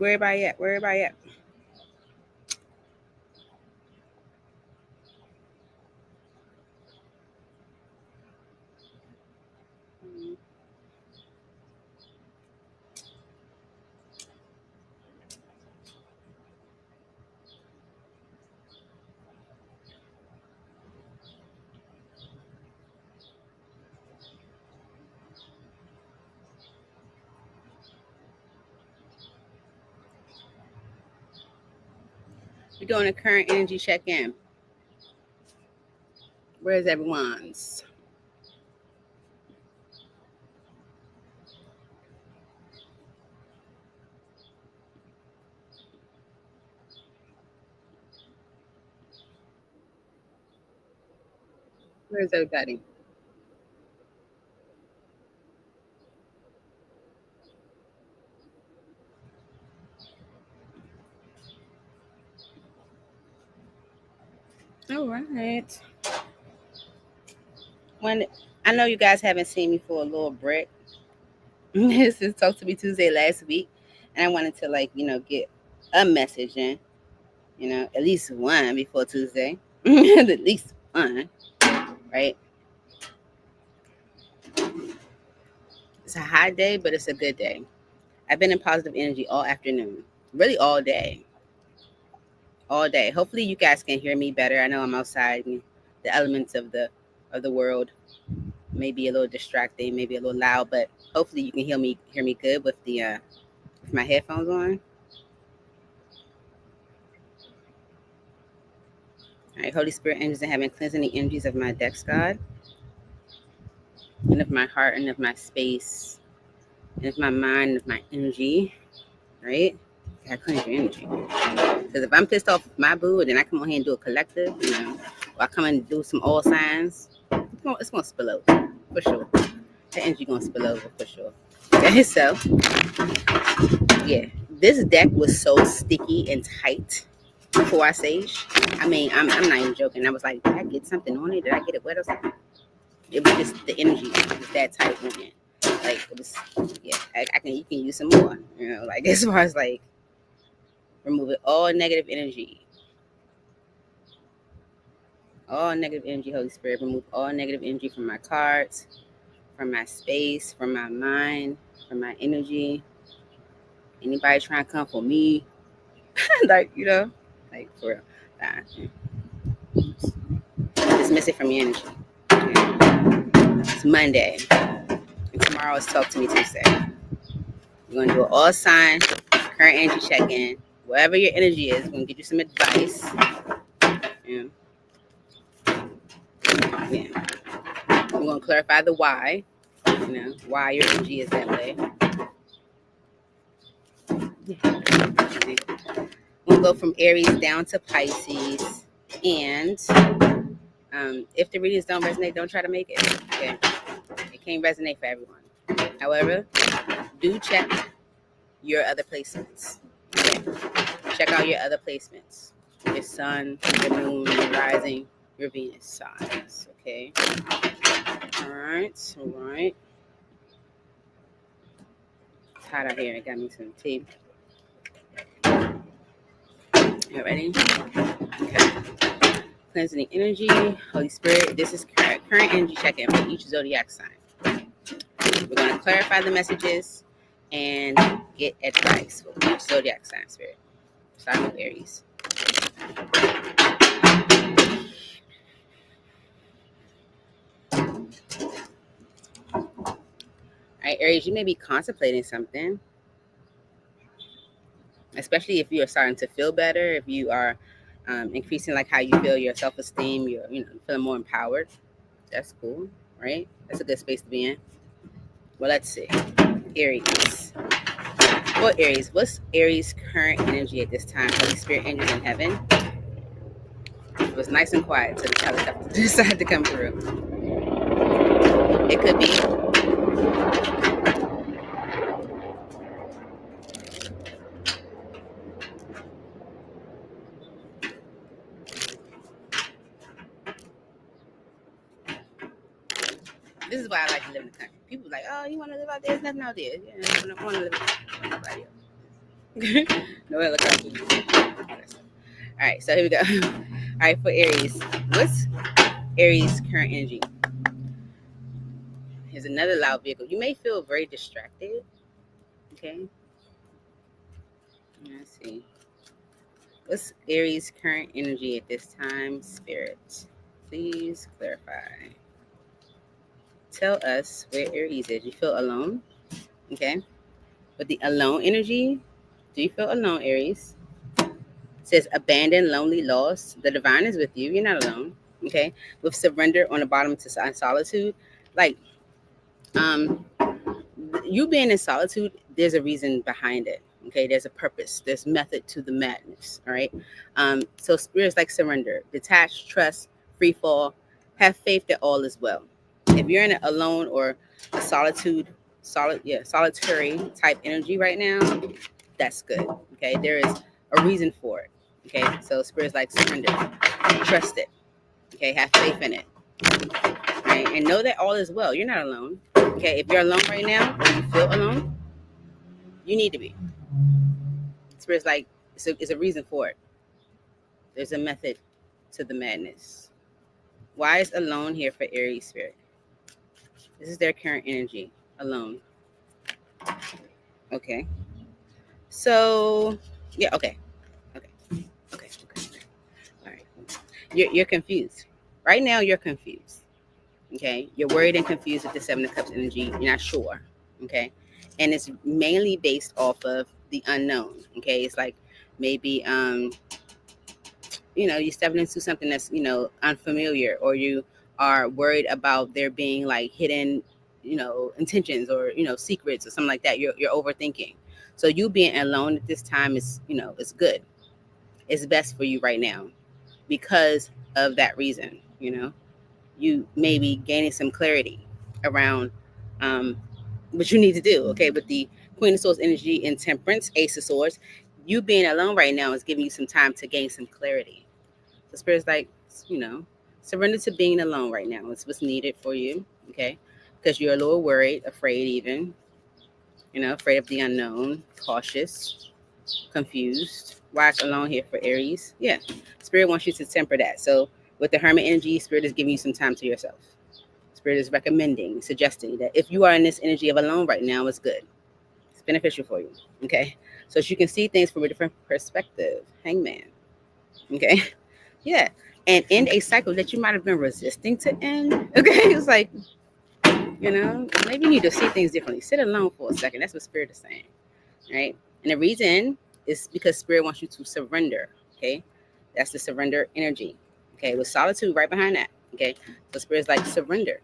Where everybody at? Where everybody at? We're doing a current energy check-in. Where's everyone's? Where's everybody? All right. When I know you guys haven't seen me for a little break. This is Talk to Me Tuesday last week, and I wanted to get a message in, at least one before Tuesday, at least one, right? It's a hot day, but it's a good day. I've been in positive energy all afternoon, really all day, all day. Hopefully, you guys can hear me better. I know I'm outside, and the elements of the world may be a little distracting, maybe a little loud, but hopefully, you can hear me good with with my headphones on. All right, Holy Spirit, angels in heaven, cleansing the energies of my decks, God, and of my heart, and of my space, and of my mind, and of my energy, right? Gotta cleanse your energy. Because if I'm pissed off with my boo, then I come on here and do a collective, or I come and do some all signs, it's gonna spill over, for sure. The energy gonna spill over, for sure. Okay, so, yeah. This deck was so sticky and tight before I sage. I mean, I'm not even joking. I was like, did I get something on it? Did I get it wet or something? It was just the energy was that tight on it. Like it was, yeah. You can use some more. Like as far as like removing all negative energy, Holy Spirit, remove all negative energy from my cards, from my space, from my mind, from my energy. Anybody trying to come for me, like like for real. Dismiss it from your energy. It's Monday. And tomorrow is Talk to Me Tuesday. We're gonna do an all sign current energy check-in. Wherever your energy is, we're gonna get you some advice. Yeah. Yeah. We're gonna clarify the why. Why your energy is that way. Yeah. We'll go from Aries down to Pisces. And if the readings don't resonate, don't try to make it. Okay. It can't resonate for everyone. However, do check your other placements. Okay. Check out your other placements. Your sun, your moon, your rising, your Venus signs. Okay. All right. It's hot out here. It got me some tea. You ready? Okay. Cleansing the energy. Holy Spirit. This is current energy check-in for each zodiac sign. We're going to clarify the messages and get advice for each zodiac sign, Spirit. Starting with Aries. All right, Aries, you may be contemplating something, especially if you are starting to feel better, if you are increasing like how you feel, your self-esteem, you're feeling more empowered. That's cool, right? That's a good space to be in. Well, let's see. Aries. What Aries? What's Aries' current energy at this time? Holy Spirit, angels in heaven. It was nice and quiet until the helicopter decided to come through. It could be this is why I like to live in the country. People are like, oh, you want to live out there? There's nothing out there. I want to live with nobody else. No helicopters. All right, so here we go. All right, for Aries, what's Aries' current energy? Here's another loud vehicle. You may feel very distracted. Okay, let's see. What's Aries' current energy at this time, Spirit? Please clarify. Tell us where Aries is. You feel alone? Okay. With the alone energy, do you feel alone, Aries? It says abandoned, lonely, lost. The divine is with you. You're not alone. Okay. With surrender on the bottom to solitude, like you being in solitude, there's a reason behind it. Okay, there's a purpose, there's method to the madness. All right. So spirits like surrender, detach, trust, free fall, have faith that all is well. If you're in an alone or a solitary type energy right now, that's good. Okay, there is a reason for it. Okay, so spirits like surrender, trust it. Okay, have faith in it. Right, and know that all is well. You're not alone. Okay, if you're alone right now or you feel alone, you need to be. Spirit's like, it's a reason for it. There's a method to the madness. Why is alone here for Aries spirit? This is their current energy. Alone. Okay. So, yeah, okay. Okay. All right. You're confused. Right now, you're confused. Okay. You're worried and confused with the Seven of Cups energy. You're not sure. Okay. And it's mainly based off of the unknown. Okay. It's like maybe you're stepping into something that's unfamiliar, or you are worried about there being like hidden intentions, or secrets or something like that. You're overthinking. So you being alone at this time is it's good. It's best for you right now because of that reason. You may be gaining some clarity around what you need to do. Okay, with the Queen of Swords energy in Temperance, Ace of Swords, you being alone right now is giving you some time to gain some clarity. The spirit's like, surrender to being alone right now. It's what's needed for you, okay? Because you're a little worried, afraid even, afraid of the unknown, cautious, confused. Why it's alone here for Aries? Yeah, Spirit wants you to temper that. So with the Hermit energy, Spirit is giving you some time to yourself. Spirit is recommending, suggesting that if you are in this energy of alone right now, it's good. It's beneficial for you, okay? So you can see things from a different perspective. Hangman, okay? Yeah. And end a cycle that you might have been resisting to end. Okay. It's like, maybe you need to see things differently. Sit alone for a second. That's what Spirit is saying. Right. And the reason is because Spirit wants you to surrender. Okay. That's the surrender energy. Okay. With solitude right behind that. Okay. So Spirit's like, surrender.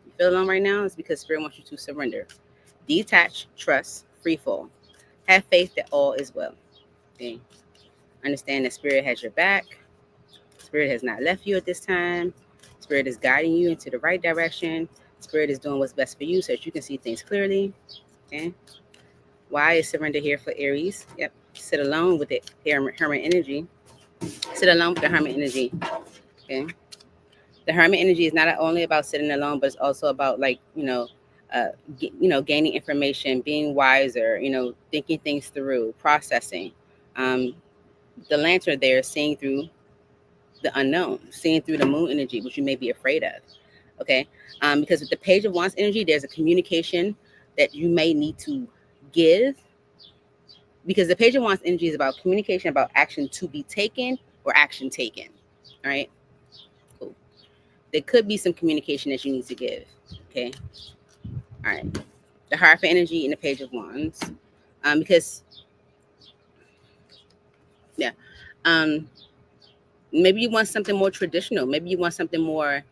You feel alone right now? It's because Spirit wants you to surrender. Detach, trust, free fall. Have faith that all is well. Okay. Understand that Spirit has your back. Spirit has not left you at this time. Spirit is guiding you into the right direction. Spirit is doing what's best for you so that you can see things clearly. Okay. Why is surrender here for Aries? Yep. Sit alone with the Hermit energy. Sit alone with the Hermit energy. Okay. The Hermit energy is not only about sitting alone, but it's also about gaining information, being wiser, thinking things through, processing. The Lantern there is seeing through the unknown, seeing through the moon energy, which you may be afraid of. Okay. Because with the Page of Wands energy, there's a communication that you may need to give, because the Page of Wands energy is about communication, about action to be taken or action taken. All right. Cool. There could be some communication that you need to give. Okay. All right. The Hierophant energy in the Page of Wands. Because, yeah. Maybe you want something more traditional. Maybe you want something more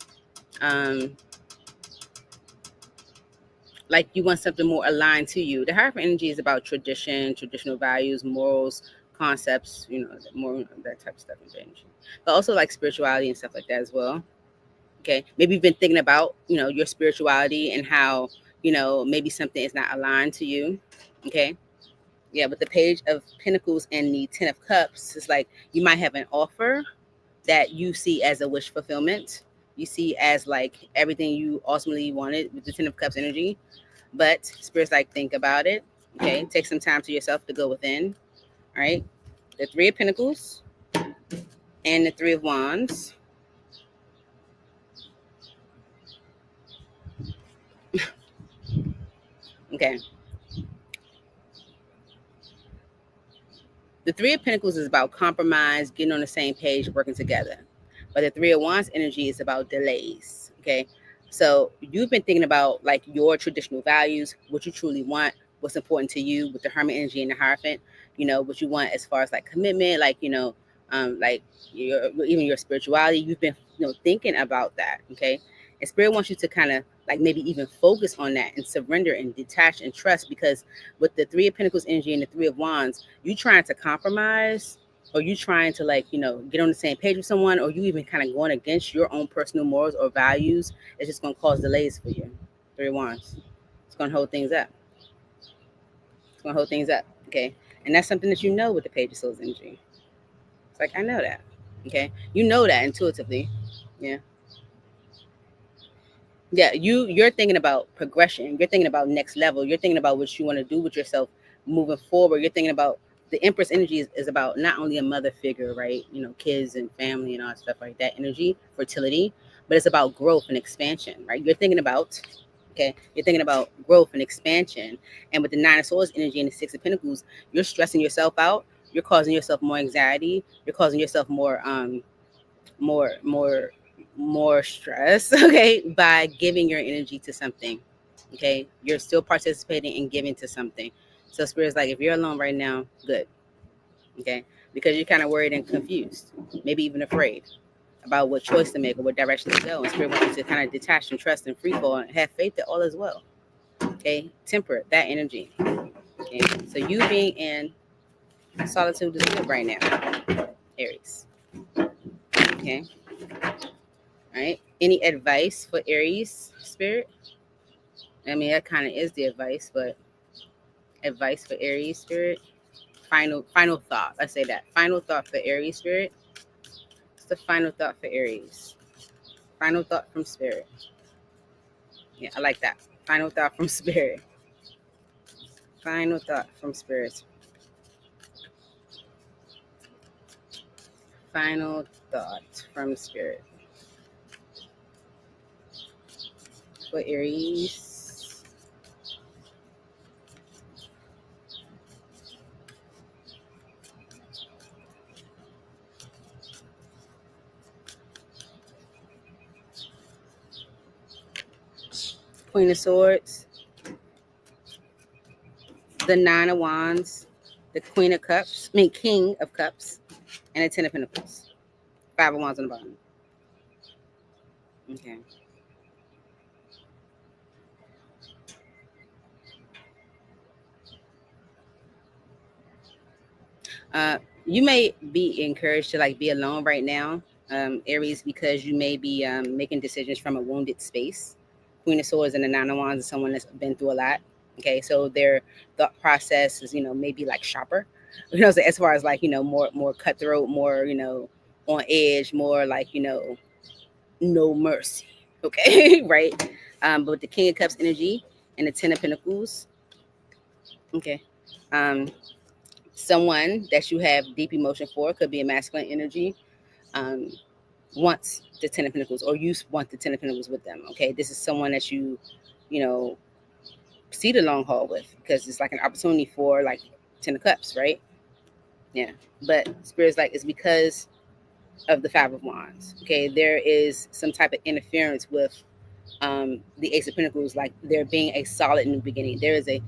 like you want something more aligned to you. The Hierophant energy is about tradition, traditional values, morals, concepts, more that type of stuff in energy. But also like spirituality and stuff like that as well. Okay. Maybe you've been thinking about, your spirituality and how, maybe something is not aligned to you. Okay. Yeah, but the Page of Pentacles and the Ten of Cups is like you might have an offer that you see as a wish fulfillment. You see as like everything you ultimately wanted with the Ten of Cups energy. But Spirit's like, think about it. Okay, take some time to yourself to go within. All right, the Three of Pentacles and the Three of Wands. Okay. The Three of Pentacles is about compromise, getting on the same page, working together. But the Three of Wands energy is about delays. Okay. So you've been thinking about like your traditional values, what you truly want, what's important to you with the Hermit energy and the Hierophant, you know, what you want as far as like commitment, like, you know, like even your spirituality. You've been, you know, thinking about that. Okay. And Spirit wants you to kind of like maybe even focus on that and surrender and detach and trust, because with the Three of Pentacles energy and the Three of Wands, you trying to compromise, or you trying to like, you know, get on the same page with someone, or you even kind of going against your own personal morals or values, it's just going to cause delays for you. Three of Wands. It's going to hold things up. It's going to hold things up. Okay. And that's something that you know with the Page of Swords energy. It's like, I know that. Okay. You know that intuitively. Yeah. Yeah, you're thinking about progression. You're thinking about next level. You're thinking about what you want to do with yourself moving forward. You're thinking about the Empress energy is about not only a mother figure, right? You know, kids and family and all that stuff like that energy, fertility, but it's about growth and expansion, right? You're thinking about, okay, you're thinking about growth and expansion. And with the Nine of Swords energy and the Six of Pentacles, you're stressing yourself out. You're causing yourself more anxiety. You're causing yourself more more stress, okay, by giving your energy to something. Okay, you're still participating and giving to something. So Spirit's like, if you're alone right now, good. Okay, because you're kind of worried and confused, maybe even afraid about what choice to make or what direction to go. And Spirit wants you to kind of detach and trust and free fall and have faith that all is well. Okay, temper that energy. Okay, so you being in solitude is good right now, Aries. Okay. All right. Any advice for Aries, Spirit? I mean, that kind of is the advice, but advice for Aries, Spirit. Final thought. Let's say that. Final thought for Aries, Spirit. It's the final thought for Aries. Final thought from Spirit. Yeah, I like that. Final thought from Spirit. Final thought from Spirit. Final thought from Spirit. For Aries. Queen of Swords. The Nine of Wands. The Queen of Cups. I mean, King of Cups. And the Ten of Pentacles. Five of Wands on the bottom. Okay. You may be encouraged to like be alone right now, Aries, because you may be making decisions from a wounded space. Queen of Swords and the Nine of Wands is someone that's been through a lot. Okay, so their thought process is, you know, maybe like sharper. You know, so as far as like, you know, more cutthroat, more, you know, on edge, more like, you know, no mercy. Okay, right. But with the King of Cups energy and the Ten of Pentacles, okay. Someone that you have deep emotion for, could be a masculine energy, um, wants the Ten of Pentacles, or you want the Ten of Pentacles with them. Okay, this is someone that you know, see the long haul with, because it's like an opportunity for like Ten of Cups, right? Yeah, but Spirit's like, it's because of the Five of Wands. Okay, there is some type of interference with the Ace of Pentacles, like there being a solid new beginning. There is a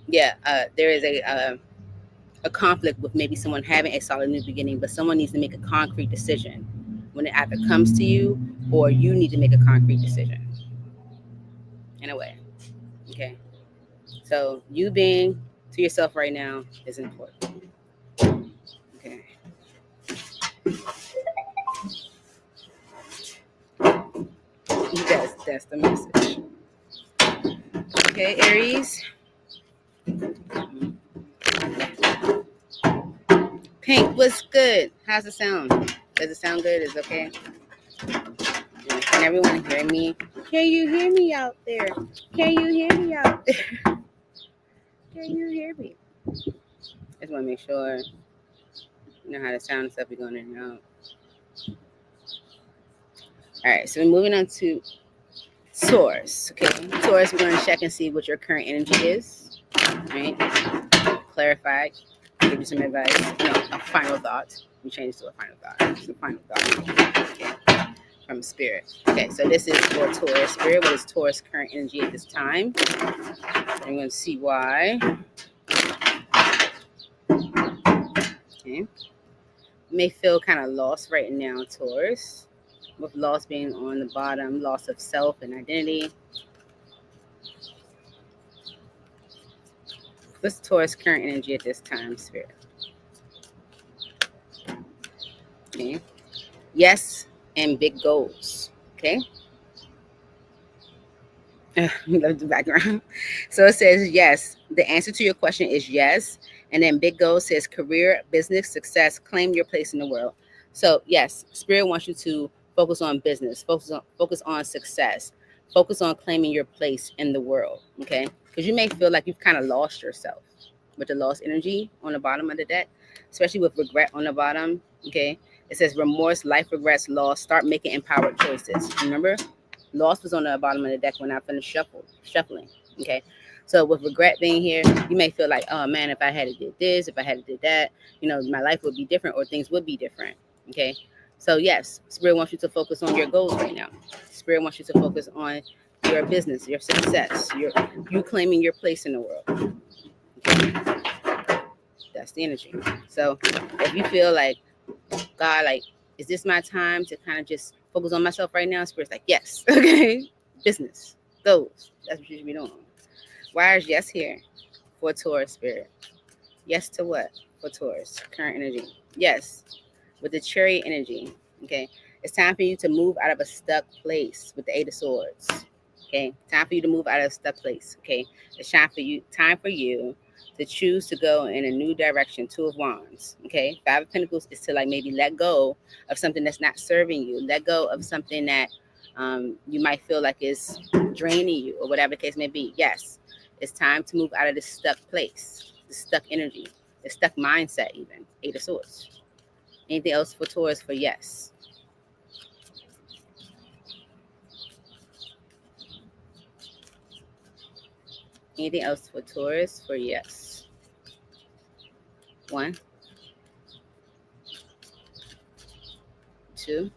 there is a conflict with maybe someone having a solid new beginning, but someone needs to make a concrete decision when it either comes to you, or you need to make a concrete decision in a way. Okay. So you being to yourself right now is important. Okay. That's the message. Okay, Aries. Pink, what's good? How's it sound? Does it sound good? Is it okay? Can everyone hear me? Can you hear me out there? Can you hear me out there? Can you hear me? Just want to make sure you know how the sound stuff be going in and out. All right, so we're moving on to Taurus. Okay, Taurus, we're going to check and see what your current energy is. All right, clarify, give you some advice. No, a final thought. We changed to a final thought. It's a final thought. Okay, from Spirit. Okay, so this is for Taurus. Spirit, what is Taurus' current energy at this time? I'm going to see why. Okay. You may feel kind of lost right now, Taurus, with loss being on the bottom, loss of self and identity. What's Taurus' current energy at this time, Spirit? Okay. Yes, and big goals. Okay. Love the background. So it says yes. The answer to your question is yes. And then big goal says career, business, success, claim your place in the world. So yes, Spirit wants you to focus on business, focus on success, focus on claiming your place in the world. Okay. Because you may feel like you've kind of lost yourself with the lost energy on the bottom of the deck, especially with regret on the bottom. Okay. It says remorse, life regrets, loss. Start making empowered choices. Remember? Loss was on the bottom of the deck when I finished shuffling. Okay. So with regret being here, you may feel like, oh man, if I had did this, if I had did that, my life would be different or things would be different. Okay. So yes, Spirit wants you to focus on your goals right now. Spirit wants you to focus on your business, your success, you claiming your place in the world. Okay. That's the energy. So if you feel like, God, like, is this my time to kind of just focus on myself right now? Spirit's like, yes. Okay. Business. Goals. That's what you should be doing. Why is yes here for Taurus, Spirit? Yes to what for Taurus? Current energy. Yes. With the Chariot energy. Okay. It's time for you to move out of a stuck place with the Eight of Swords. Okay. Time for you to move out of a stuck place. Okay. It's time for you to choose to go in a new direction. Two of Wands. Okay. Five of Pentacles is to like maybe let go of something that's not serving you. Let go of something that you might feel like is draining you or whatever the case may be. Yes. It's time to move out of this stuck place, the stuck energy, the stuck mindset even. Eight of Swords. Anything else for Taurus for yes? Anything else for Taurus for yes? 1, 2,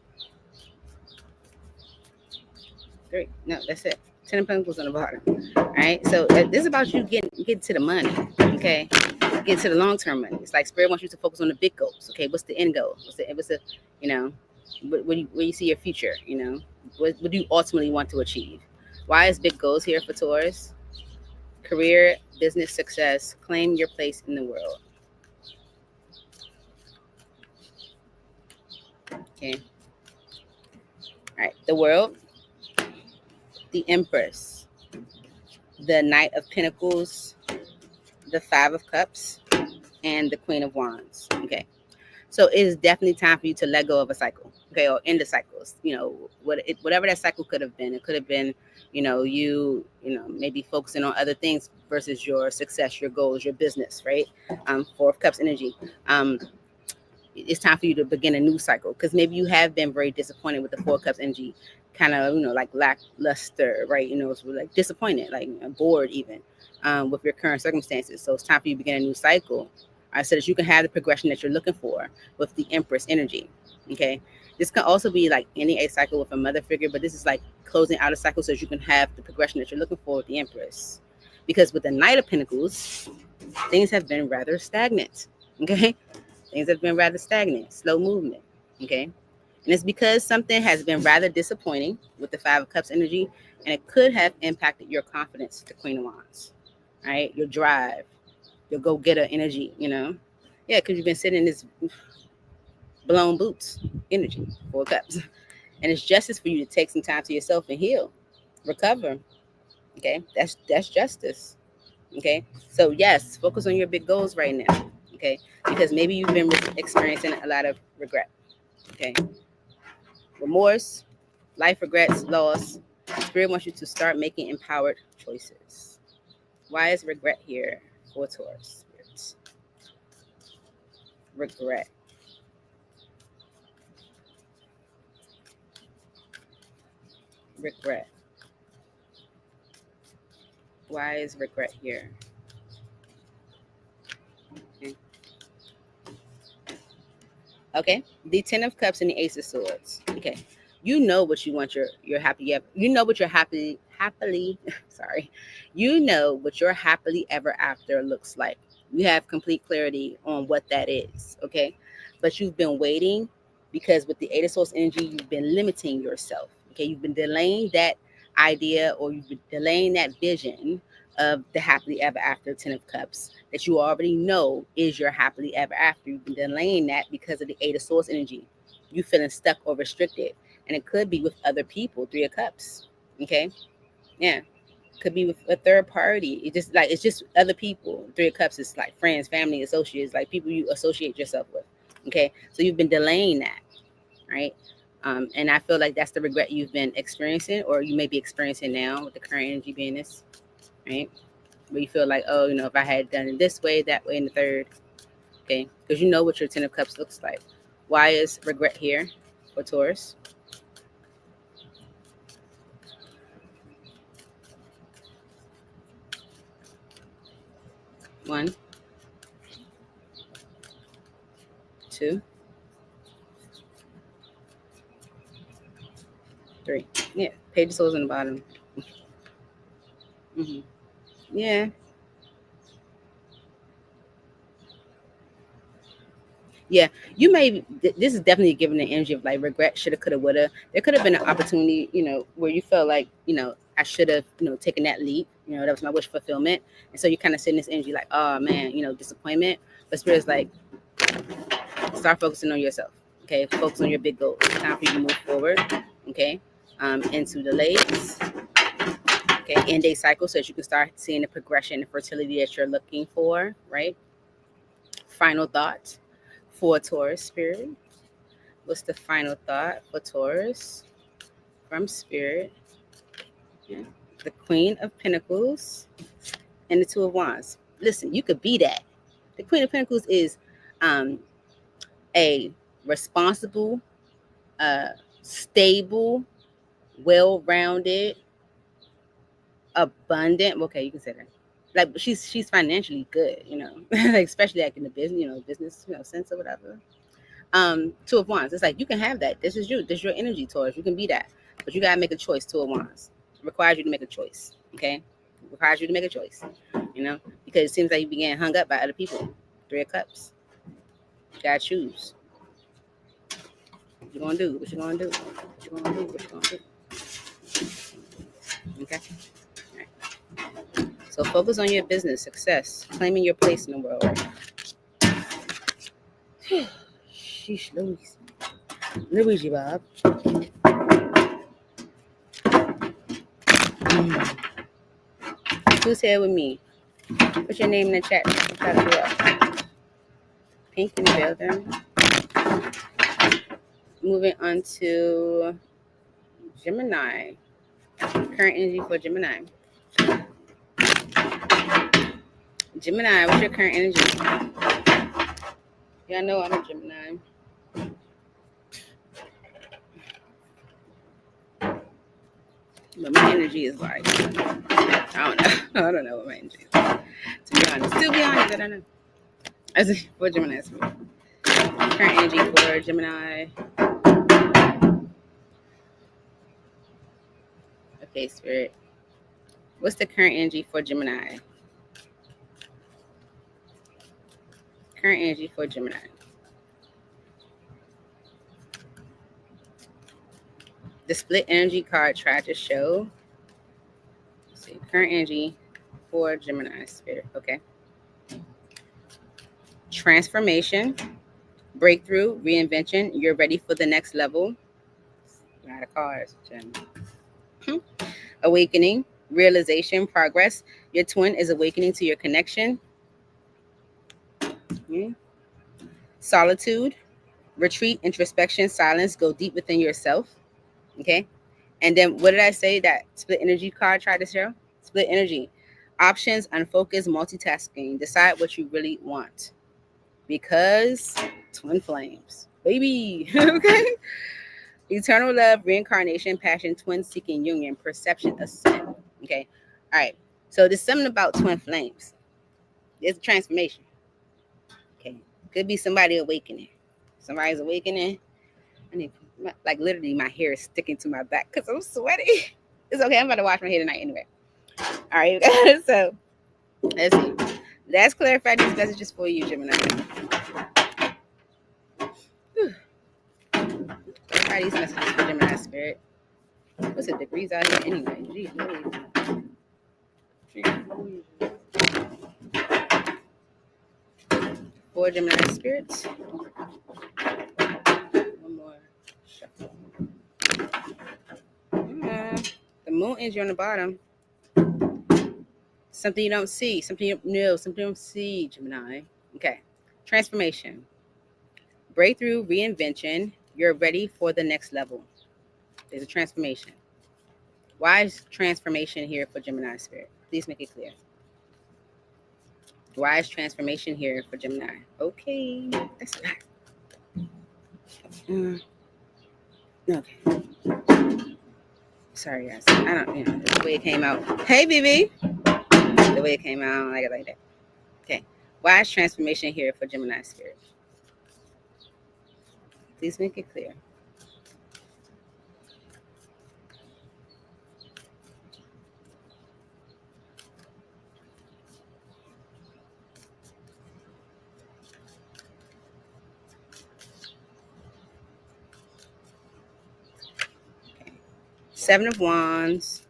3. No, that's it. 10 of Pentacles on the bottom. All right. So this is about you getting to the money. Okay. Get to the long-term money. It's like Spirit wants you to focus on the big goals. Okay. What's the end goal? What's the where you see your future? What do you ultimately want to achieve? Why is big goals here for Taurus? Career, business success, claim your place in the world. Okay. All right. The World, the Empress, the Knight of Pentacles, the Five of Cups, and the Queen of Wands. Okay. So it is definitely time for you to let go of a cycle, okay, or end the cycles. Whatever that cycle could have been. It could have been, you maybe focusing on other things versus your success, your goals, your business, right? Four of Cups energy. It's time for you to begin a new cycle because maybe you have been very disappointed with the Four of Cups energy, kind of, like lackluster, right? It's like disappointed, like bored even with your current circumstances. So it's time for you to begin a new cycle. So that you can have the progression that you're looking for with the Empress energy. Okay. This can also be like any a cycle with a mother figure, but this is like closing out a cycle so that you can have the progression that you're looking for with the Empress. Because with the Knight of Pentacles, things have been rather stagnant. Okay. Things have been rather stagnant, slow movement. Okay. And it's because something has been rather disappointing with the Five of Cups energy, and it could have impacted your confidence, the Queen of Wands. All right. Your drive, your go-getter energy, Yeah, because you've been sitting in this blown boots energy, Four Cups. And it's justice for you to take some time to yourself and heal, recover. Okay, that's justice. Okay, so yes, focus on your big goals right now. Okay, because maybe you've been experiencing a lot of regret. Okay, remorse, life regrets, loss. Spirit wants you to start making empowered choices. Why is regret here for Taurus spirits. Regret. Regret. Why is regret here? Okay. The Ten of Cups and the Ace of Swords. Okay. You know what you want your happy ever. You know what your happily sorry. You know what your happily ever after looks like. You have complete clarity on what that is. Okay. But you've been waiting because with the Eight of Swords energy, you've been limiting yourself. Okay. You've been delaying that idea, or you've been delaying that vision of the happily ever after Ten of Cups that you already know is your happily ever after. You've been delaying that because of the Eight of Swords energy. You feeling stuck or restricted. And it could be with other people, Three of Cups. Okay. Yeah. Could be with a third party. It's just other people. Three of Cups is like friends, family, associates, like people you associate yourself with. Okay. So you've been delaying that. Right. And I feel like that's the regret you've been experiencing, or you may be experiencing now with the current energy being this. Right. Where you feel like, oh, if I had done it this way, that way, and the third. Okay. Because you know what your Ten of Cups looks like. Why is regret here for Taurus? One, two, three. Yeah. Page of Swords on the bottom. Mm-hmm. Yeah. Yeah, you may. This is definitely giving the energy of like regret, shoulda, coulda, woulda. There could have been an opportunity, where you felt like, I should have, taken that leap. That was my wish fulfillment, and so you kind of sitting this energy like, oh man, disappointment. But spirit's like, start focusing on yourself. Okay, focus on your big goals. It's time for you to move forward. Okay, into the legs. Okay, end day cycle, so that you can start seeing the progression and fertility that you're looking for. Right. Final thought for Taurus spirit. What's the final thought for Taurus from spirit? Yeah. The Queen of Pentacles and the Two of Wands. Listen, you could be that. The Queen of Pentacles is a responsible, stable, well-rounded, abundant. Okay, you can say that. Like she's financially good, like especially like in the business, sense or whatever. Two of Wands. It's like you can have that. This is you. This is your energy, Taurus. You can be that, but you gotta make a choice. Two of Wands. It requires you to make a choice. Okay, it requires you to make a choice. Because it seems like you began hung up by other people. Three of Cups. You gotta choose. What you gonna do? What you gonna do? What you gonna do? What you gonna do? Okay. All right. So focus on your business success, claiming your place in the world. Sheesh, Luigi Bob. Who's here with me? Put your name in the chat. Shout you up. Pink in the building. Moving on to Gemini. Current energy for Gemini. Gemini, what's your current energy? Y'all know I'm a Gemini. But my energy is like, I don't know. I don't know what my energy is. To be honest, I don't know. As for Gemini, current energy for Gemini. Okay, Spirit. What's the current energy for Gemini? Current energy for Gemini. The split energy card tried to show. Let's see, current energy for Gemini Spirit. Okay. Transformation, breakthrough, reinvention. You're ready for the next level. A lot of cards, Gem. Awakening, realization, progress. Your twin is awakening to your connection. Solitude, retreat, introspection, silence. Go deep within yourself. Okay. And then what did I say that split energy card tried to show? Split energy. Options, unfocused, multitasking. Decide what you really want. Because twin flames. Baby. Okay? Eternal love, reincarnation, passion, twin seeking union, perception, ascent. Okay? All right. So there's something about twin flames. There's a transformation. Okay? Could be somebody awakening. Somebody's awakening. I need, like, literally, my hair is sticking to my back because I'm sweaty. It's okay. I'm about to wash my hair tonight anyway. All right, you guys. So let's see. Let's clarify these messages for you, Gemini. Clarify these messages for Gemini spirit. What's the degrees out here anyway? Jeez, for Gemini spirits. One more shuffle. The moon energy on the bottom. Something you don't see, something you know, something you don't see, Gemini. Okay. Transformation. Breakthrough, reinvention. You're ready for the next level. There's a transformation. Why is transformation here for Gemini spirit? Please make it clear. Why is transformation here for Gemini? Okay, that's not. Okay. Sorry, guys. I don't, the way it came out. Hey, BB. The way it came out, I don't like it like that. Okay. Why is transformation here for Gemini spirit? Please make it clear. Seven of Wands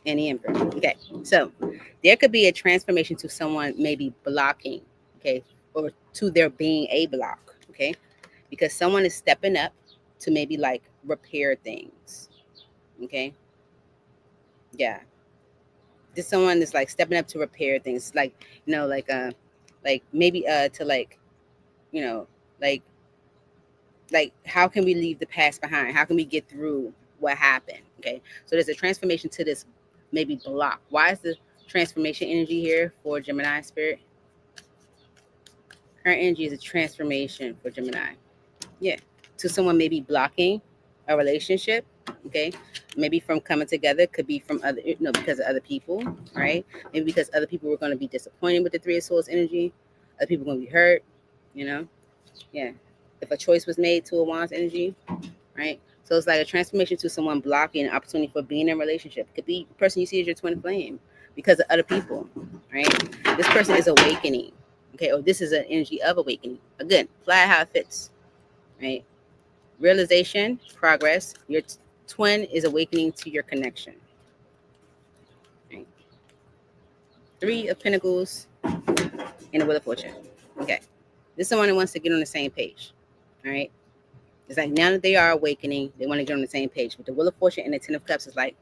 and the Emperor. Okay, so there could be a transformation to someone maybe blocking, okay, or to there being a block, okay, because someone is stepping up to maybe like repair things, okay. Yeah, this someone is like stepping up to repair things, like like maybe to like you know like how can we leave the past behind? How can we get through what happened? Okay, so there's a transformation to this maybe block. Why is the transformation energy here for Gemini spirit? Current energy is a transformation for Gemini. Yeah, to someone maybe blocking a relationship. Okay, maybe from coming together, could be from other, because of other people, right? Maybe because other people were going to be disappointed with the Three of Swords energy. Other people are going to be hurt. Yeah. If a choice was made to a Wands energy, right? So it's like a transformation to someone blocking an opportunity for being in a relationship. It could be the person you see as your twin flame because of other people, right? This person is awakening, okay? Or this is an energy of awakening. Again, apply how it fits, right? Realization, progress. Your twin is awakening to your connection. Right? Three of Pentacles and the Wheel of Fortune. Okay. This is someone who wants to get on the same page, all right? It's like now that they are awakening, they want to get on the same page. But the Wheel of Fortune and the Ten of Cups is like,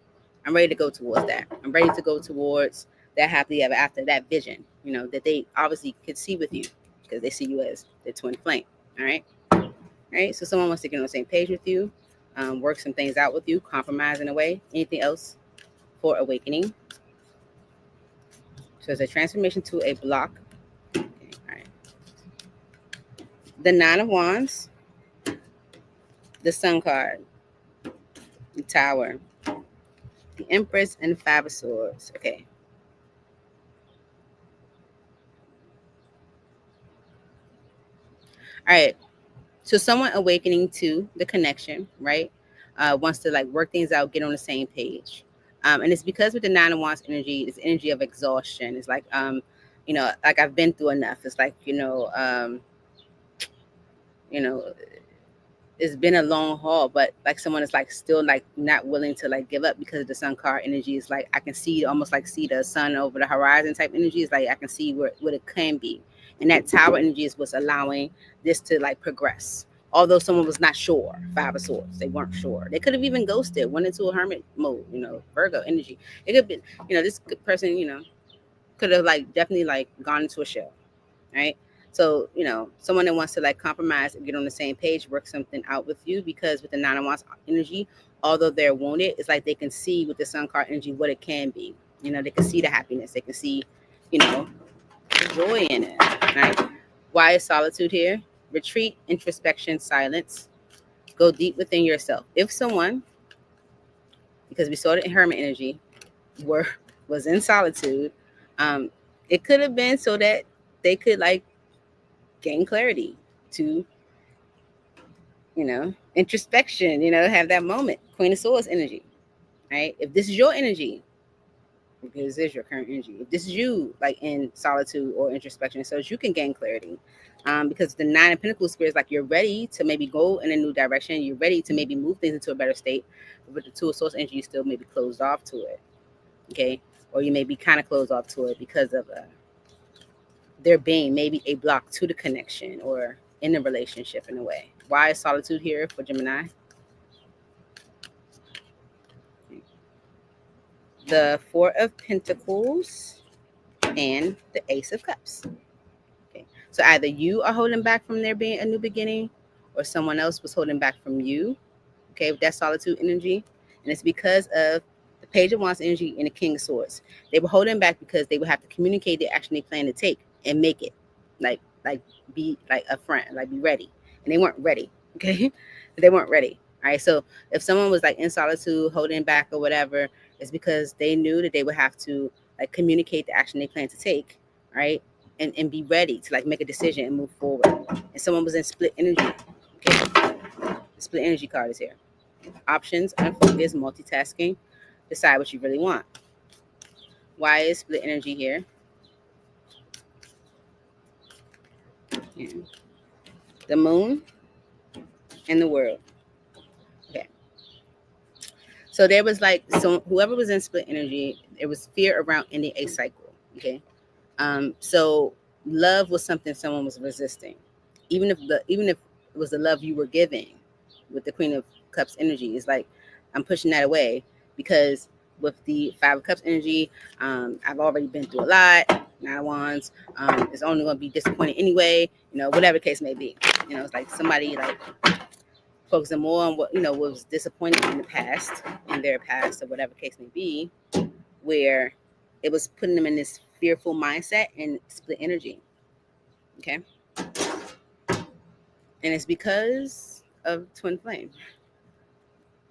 I'm ready to go towards that. I'm ready to go towards that happily ever after, that vision, that they obviously could see with you because they see you as the twin flame. All right. All right. So someone wants to get on the same page with you, work some things out with you, compromise in a way. Anything else for awakening? So it's a transformation to a block. Okay. All right. The Nine of Wands, the Sun card, the Tower, the Empress, and the Five of Swords. Okay. All right. So someone awakening to the connection, right? Wants to like work things out, get on the same page. And it's because with the Nine of Wands energy, it's energy of exhaustion. It's like, like I've been through enough. It's like, it's been a long haul, but like someone is like still like not willing to like give up because of the Sun card energy. Is like I can see almost like see the sun over the horizon type energy. It's like I can see what it can be, and that Tower energy is what's allowing this to like progress. Although someone was not sure, Five of Swords, they weren't sure. They could have even ghosted, went into a hermit mode. Virgo energy. It could be, this person, could have like definitely like gone into a shell, right? So, someone that wants to like compromise and get on the same page, work something out with you, because with the Nine of Wands energy, although they're wounded, it's like they can see with the Sun card energy what it can be. You know, they can see the happiness. They can see, you know, joy in it. Right? Why is solitude here? Retreat, introspection, silence. Go deep within yourself. If someone, because we saw it in hermit energy, was in solitude, it could have been so that they could like gain clarity to, you know, introspection, you know, have that moment. Queen of Swords energy, right? If this is your energy, because this is your current energy, if this is you like in solitude or introspection, so that you can gain clarity. Because the Nine of Pentacles spirit is like you're ready to maybe go in a new direction, you're ready to maybe move things into a better state, but with the Two of Swords energy, you still may be closed off to it, okay? Or you may be kind of closed off to it because of there being maybe a block to the connection or in the relationship in a way. Why is solitude here for Gemini? The Four of Pentacles and the Ace of Cups. Okay. So either you are holding back from there being a new beginning, or someone else was holding back from you, okay, with that solitude energy. And it's because of the Page of Wands energy and the King of Swords. They were holding back because they would have to communicate the action they plan to take and make it. Like be like a friend, like be ready. And they weren't ready. Okay. They weren't ready. All right. So if someone was like in solitude, holding back or whatever, it's because they knew that they would have to like communicate the action they plan to take, right? And be ready to like make a decision and move forward. And someone was in split energy. Okay. The split energy card is here. Options, unfocus, multitasking. Decide what you really want. Why is split energy here? Yeah. The Moon and the World. Okay. So there was like, so whoever was in split energy, there was fear around ending a cycle. Okay. So love was something someone was resisting. Even if it was the love you were giving with the Queen of Cups energy, it's like I'm pushing that away because with the Five of Cups energy, I've already been through a lot. Nine of Wands, it's only going to be disappointed anyway. You know, whatever the case may be. You know, it's like somebody like focusing more on what, you know, was disappointed in the past, in their past, or whatever case may be, where it was putting them in this fearful mindset and split energy. Okay. And it's because of twin flame.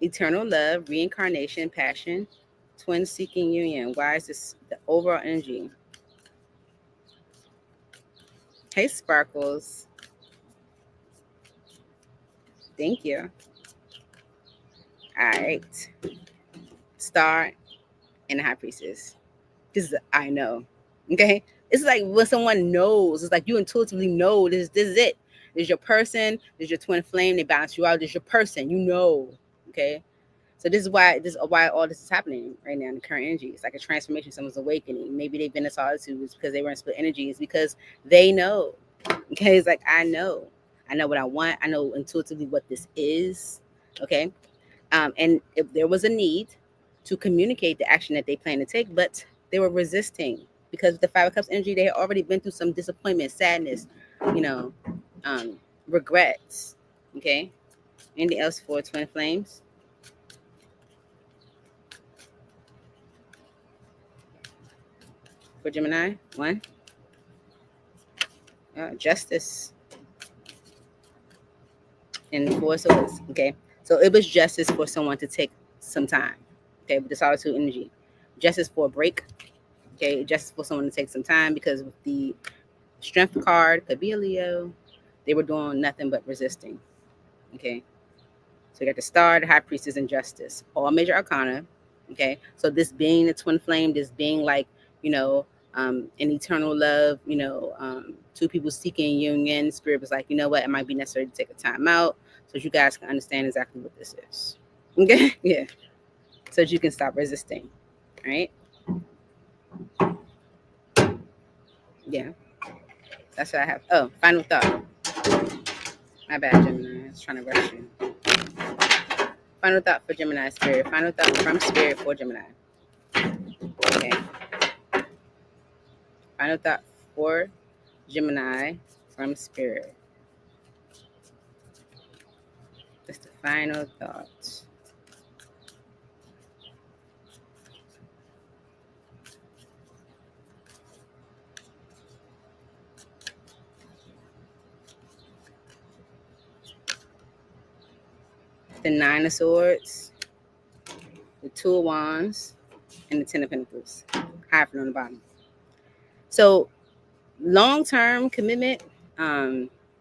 Eternal love, reincarnation, passion, twin seeking union. Why is this the overall energy? Hey, Sparkles. Thank you. All right. Star and the High Priestess. This is I know. Okay. It's like when someone knows, it's like you intuitively know this is it. This is your person, this is your twin flame, they balance you out. This is your person, you know. Okay. So this is why all this is happening right now in the current energy. It's like a transformation, someone's awakening. Maybe they've been in solitude because they were in split energy. It's because they know. Okay. It's like I know what I want. I know intuitively what this is. Okay. And if there was a need to communicate the action that they plan to take, but they were resisting because the Five of Cups energy, they had already been through some disappointment, sadness, you know, regrets. Okay. Anything else for twin flames? For Gemini, one, justice, and Four of Swords. Okay. So it was justice for someone to take some time. Okay. With the solitude energy, justice for a break. Okay. Justice for someone to take some time because with the Strength card, could be a Leo. They were doing nothing but resisting. Okay. So you got the Star, the High Priestess, and Justice. All major arcana. Okay. So this being the twin flame, this being like, you know, an eternal love, you know, two people seeking union. Spirit was like, you know what, it might be necessary to take a time out so you guys can understand exactly what this is. Okay. Yeah. So that you can stop resisting. All right. Yeah. That's what I have. Oh, final thought. My bad, Gemini. I was trying to rush you. Final thought for Gemini Spirit. Final thought from Spirit for Gemini. Okay. Final thought for Gemini from Spirit. That's the final thought. the Nine of Swords, the Two of Wands, and the Ten of Pentacles. Hierophant on the bottom. So long-term commitment,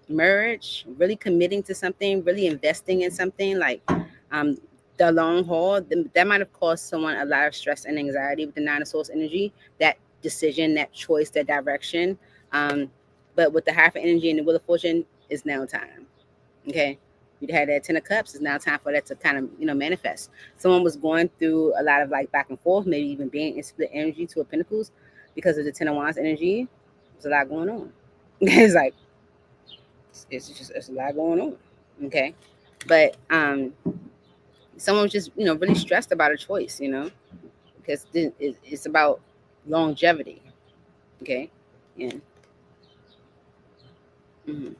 marriage, really committing to something, really investing in something, like the long haul, that might have caused someone a lot of stress and anxiety with the Nine of Swords energy, that decision, that choice, that direction. But with the Hierophant energy and the Wheel of Fortune, it's now time. Okay. You had that Ten of Cups. It's now time for that to kind of, manifest. Someone was going through a lot of like back and forth, maybe even being in split energy to a Pentacles because of the Ten of Wands energy. There's a lot going on. It's like, it's a lot going on. Okay. But someone was just, really stressed about a choice, because it's about longevity. Okay. Yeah. Mm-hmm.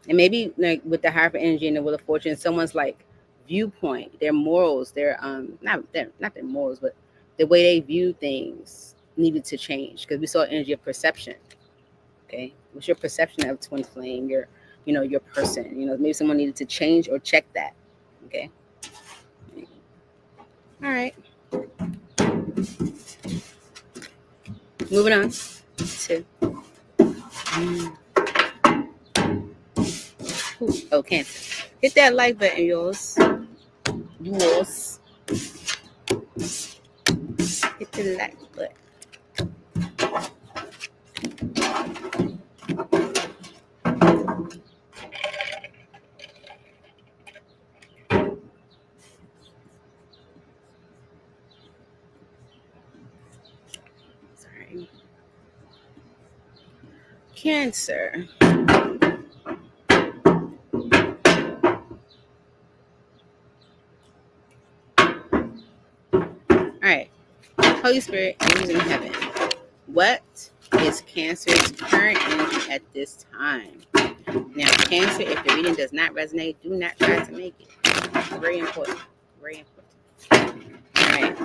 And maybe like with the Hierophant energy and the Wheel of Fortune, someone's like viewpoint, their morals, their not their morals, but the way they view things needed to change, because we saw energy of perception. Okay, what's your perception of twin flame? Your person. Maybe someone needed to change or check that. Okay. All right. Moving on to Cancer. Hit that like button, yours. Yours. Hit the like button. Sorry. Cancer. All right. Holy Spirit, angels in heaven. What is Cancer's current energy at this time? Now, Cancer, if the reading does not resonate, do not try to make it. Very important. Very important. All right.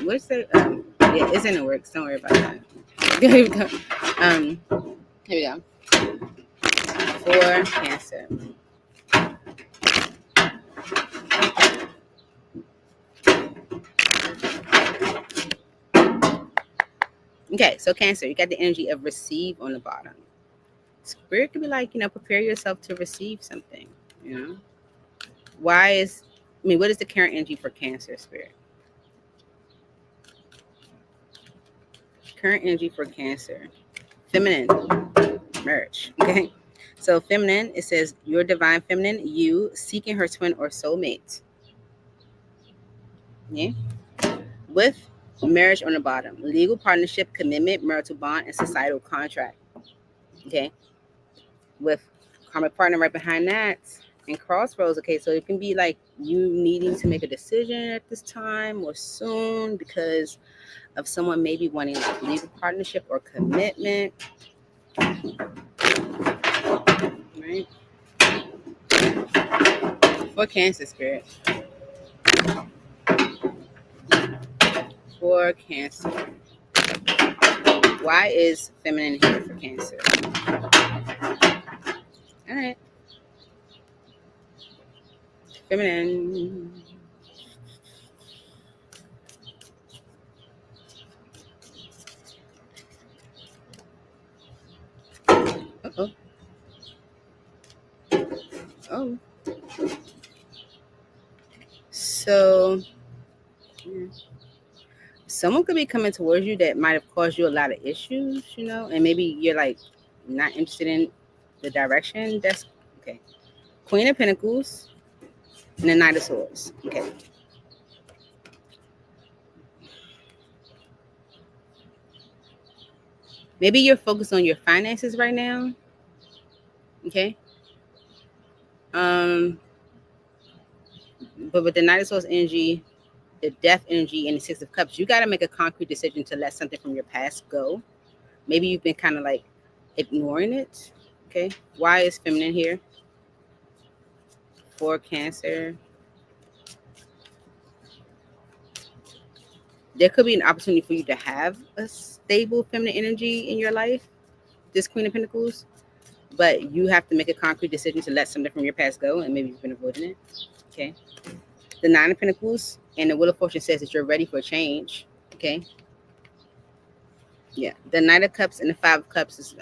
What's the? Yeah, it's in the works. Don't worry about that. Here we go. Here we go. For Cancer. Okay, so Cancer, you got the energy of receive on the bottom. Spirit could be like, prepare yourself to receive something, What is the current energy for Cancer, Spirit? Current energy for Cancer. Feminine, marriage, okay? So feminine, it says your divine feminine, you seeking her twin or soulmate. Yeah. With marriage on the bottom, legal partnership, commitment, marital bond, and societal contract. Okay. With karmic partner right behind that, and crossroads. Okay, so it can be like you needing to make a decision at this time or soon because of someone maybe wanting like legal partnership or commitment. Right. For Cancer, Spirit. For Cancer. Why is feminine here for Cancer? All right. Feminine. Uh-oh. Oh. So, someone could be coming towards you that might have caused you a lot of issues, and maybe you're like not interested in the direction. That's okay. Queen of Pentacles and the Knight of Swords. Okay. Maybe you're focused on your finances right now. Okay. But with the Knight of Swords energy, the Death energy, and the Six of Cups, you got to make a concrete decision to let something from your past go. Maybe you've been kind of like ignoring it. Okay. Why is feminine here? For Cancer. there could be an opportunity for you to have a stable feminine energy in your life, this Queen of Pentacles, but you have to make a concrete decision to let something from your past go, and maybe you've been avoiding it. Okay. The Nine of Pentacles and the Wheel of Fortune says that you're ready for change. Okay. Yeah. The Knight of Cups and the Five of Cups is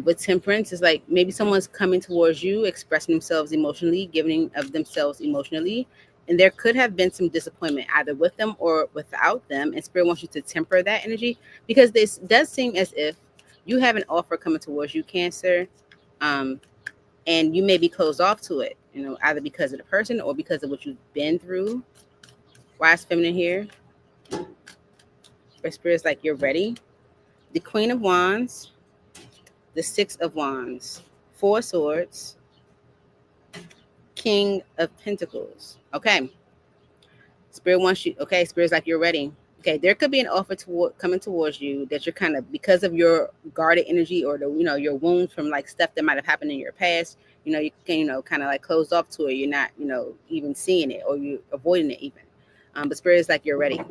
with Temperance is like maybe someone's coming towards you, expressing themselves emotionally, giving of themselves emotionally, and there could have been some disappointment either with them or without them, and Spirit wants you to temper that energy, because this does seem as if you have an offer coming towards you, Cancer, and you may be closed off to it, you know, either because of the person or because of what you've been through. Wise Feminine here. But Spirit's like, you're ready. The Queen of Wands, the Six of Wands, Four Swords, King of Pentacles. Okay. Spirit wants you. Okay. Spirit's like, you're ready. Okay. There could be an offer coming towards you that you're kind of, because of your guarded energy or the, you know, your wounds from like stuff that might have happened in your past, you know, you can, you know, kind of like closed off to it. You're not, you know, even seeing it, or you're avoiding it even. But Spirit is like, you're ready.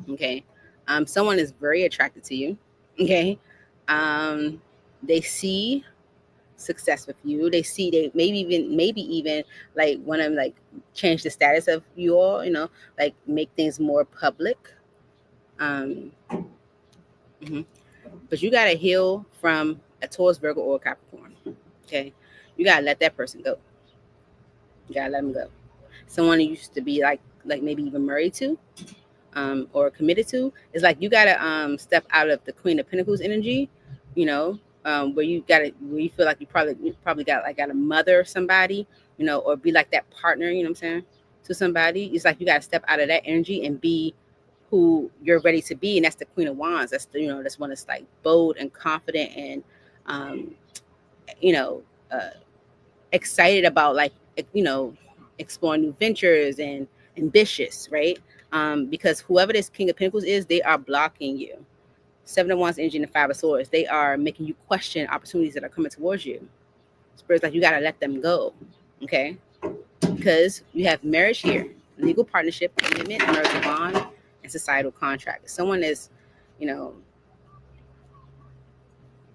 Okay. Someone is very attracted to you. Okay. They see success with you. They see, they maybe even like want to like change the status of you all, you know, like make things more public. But you got to heal from a Taurus, Virgo, or Capricorn. Okay. You got to let that person go. You got to let them go. Someone you used to be like maybe even married to, or committed to, is like you gotta step out of the Queen of Pentacles energy, you know, where you feel like you probably got a mother somebody, you know, or be like that partner, you know what I'm saying, to somebody. It's like you gotta step out of that energy and be who you're ready to be, and that's the Queen of Wands. That's the, you know, that's one that's like bold and confident and you know, excited about, like, you know, exploring new ventures and ambitious, right? Because whoever this King of Pentacles is, they are blocking you. Seven of Wands energy and the Five of Swords, they are making you question opportunities that are coming towards you. Spirit's like, you got to let them go, okay? Because you have marriage here, legal partnership, commitment, marital bond, and societal contract. Someone is, you know,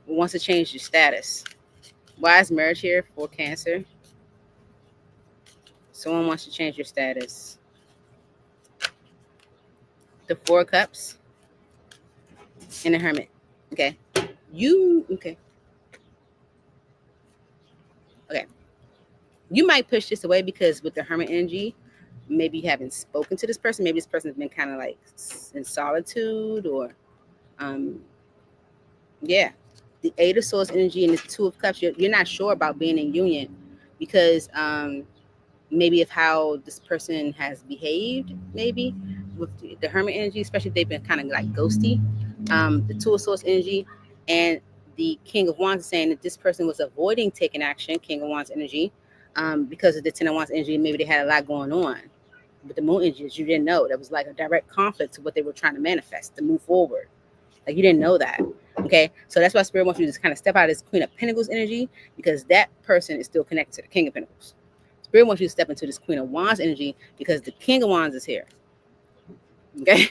wants to change your status. Why is marriage here for Cancer? Someone wants to change your status. The Four of Cups and the Hermit. Okay. Okay. You might push this away because with the Hermit energy, maybe you haven't spoken to this person. Maybe this person's been kind of like in solitude, or yeah. The Eight of Swords energy and the Two of Cups, you're not sure about being in union because maybe of how this person has behaved, maybe with the Hermit energy, especially if they've been kind of like ghosty. The Two of Swords energy and the King of Wands is saying that this person was avoiding taking action, King of Wands energy, because of the Ten of Wands energy. Maybe they had a lot going on. But the Moon energy, you didn't know. That was like a direct conflict to what they were trying to manifest, to move forward. Like, you didn't know that. Okay, so that's why Spirit wants you to just kind of step out of this Queen of Pentacles energy, because that person is still connected to the King of Pentacles. Spirit wants you to step into this Queen of Wands energy because the King of Wands is here. Okay,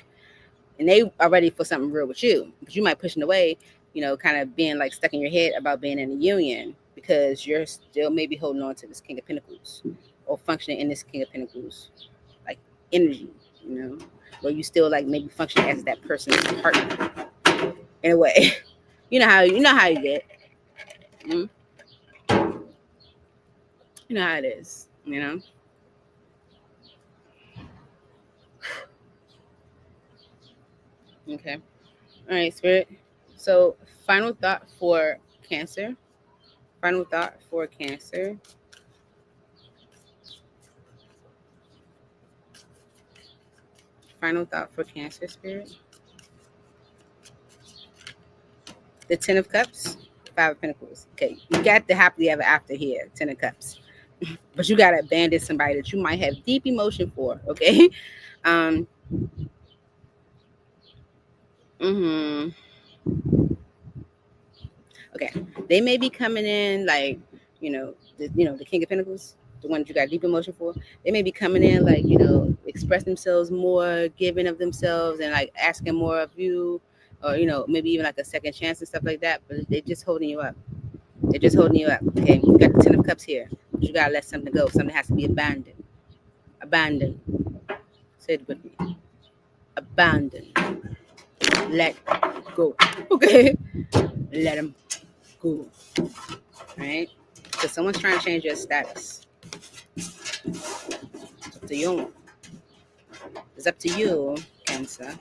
and they are ready for something real with you, but you might push it away, you know, kind of being like stuck in your head about being in a union because you're still maybe holding on to this King of Pentacles or functioning in this King of Pentacles like energy, you know, where you still like maybe function as that person's partner in a way. You know how you get. Mm-hmm. You know how it is, you know. Okay. All right, Spirit. So, final thought for Cancer. Final thought for Cancer. Final thought for Cancer, Spirit. The Ten of Cups, Five of Pentacles. Okay, you got the happily ever after here, Ten of Cups. But you got to abandon somebody that you might have deep emotion for, okay? Okay, they may be coming in like, the King of Pentacles, the one that you got deep emotion for. They may be coming in like, express themselves more, giving of themselves, and like asking more of you, or maybe even like a second chance and stuff like that. But they're just holding you up. They're just holding you up. Okay, you got the Ten of Cups here, but you gotta let something go. Something has to be abandoned. Abandoned. Say it with me. Abandoned. Let go. Okay, let them go. Right? So someone's trying to change your status. It's up to you. It's up to you, Cancer.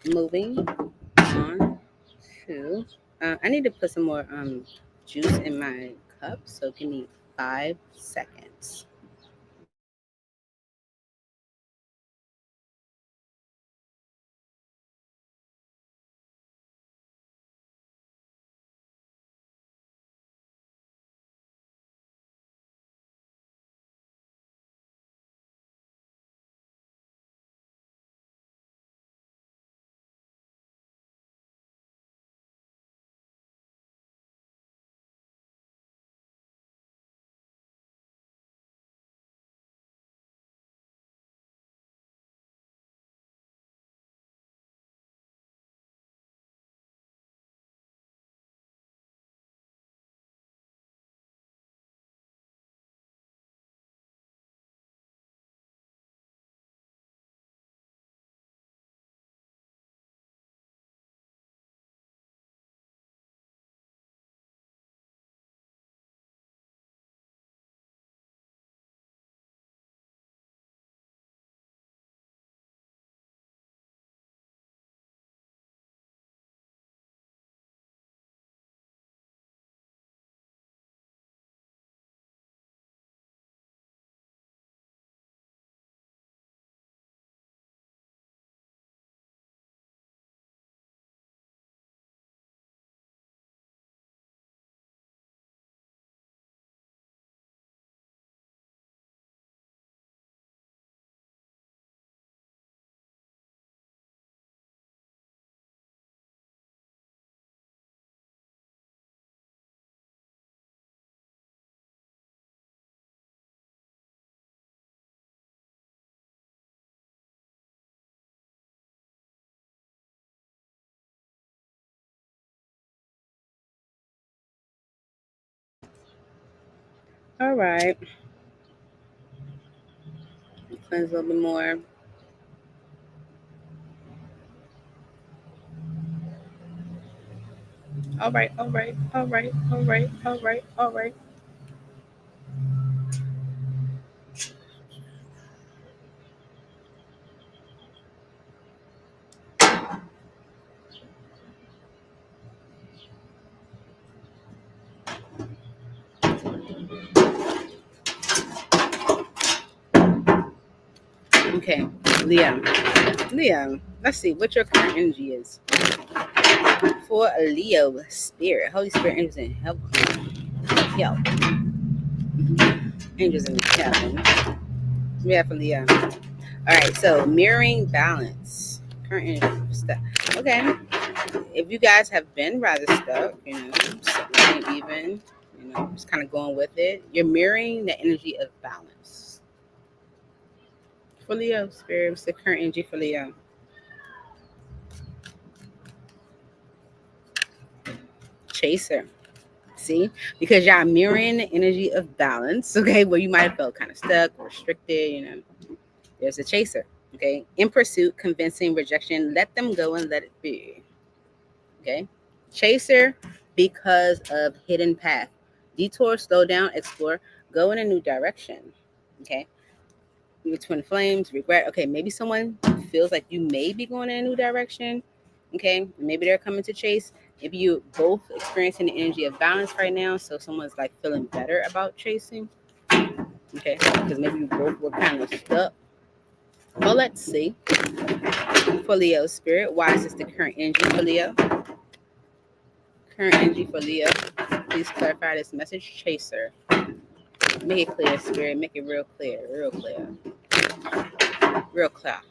Moving on to, I need to put some more juice in my cup. So give me 5 seconds. All right. Cleanse a little bit more. All right. All right. All right. All right. All right. All right. Okay, Leo. Leo, let's see what your current energy is. For a Leo spirit, Holy Spirit, angels in help. Help. Angels in heaven. Yeah, for Leo. All right, so mirroring balance. Current energy stuff. Okay. If you guys have been rather stuck, something even, just kind of going with it, you're mirroring the energy of balance. For Leo spirit, what's the current energy for Leo? Chaser. See, because y'all mirroring the energy of balance, okay, where you might have felt kind of stuck or restricted, there's a chaser, okay, in pursuit, convincing, rejection, let them go and let it be, okay, chaser because of hidden path, detour, slow down, explore, go in a new direction, okay, twin flames, regret, okay, maybe someone feels like you may be going in a new direction, okay, maybe they're coming to chase. Maybe you both experiencing the energy of balance right now, so someone's like feeling better about chasing, okay, because maybe you both were kind of stuck. Well, let's see. For Leo spirit, why is this the current energy for Leo? Current energy for Leo. Please clarify this message. Chaser. Make it clear, spirit. Make it real clear. Real clear. Real clear.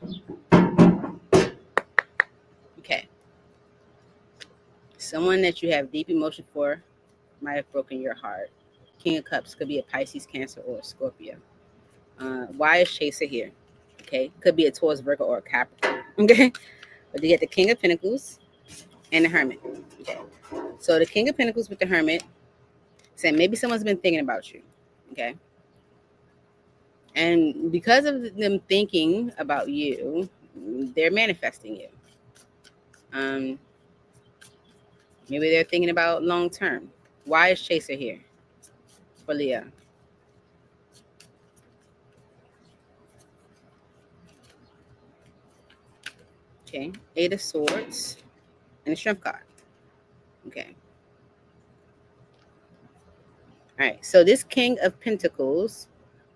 Okay. Someone that you have deep emotion for might have broken your heart. King of Cups could be a Pisces, Cancer, or a Scorpio. Why is Chaser here? Okay, could be a Taurus, Virgo, or a Capricorn. Okay, but you get the King of Pentacles and the Hermit. Okay, so the King of Pentacles with the Hermit saying maybe someone's been thinking about you. Okay, and because of them thinking about you, they're manifesting you. Maybe they're thinking about long term. Why is Chaser here for Leo? Okay, Eight of Swords and the Strength card. Okay. All right. So this King of Pentacles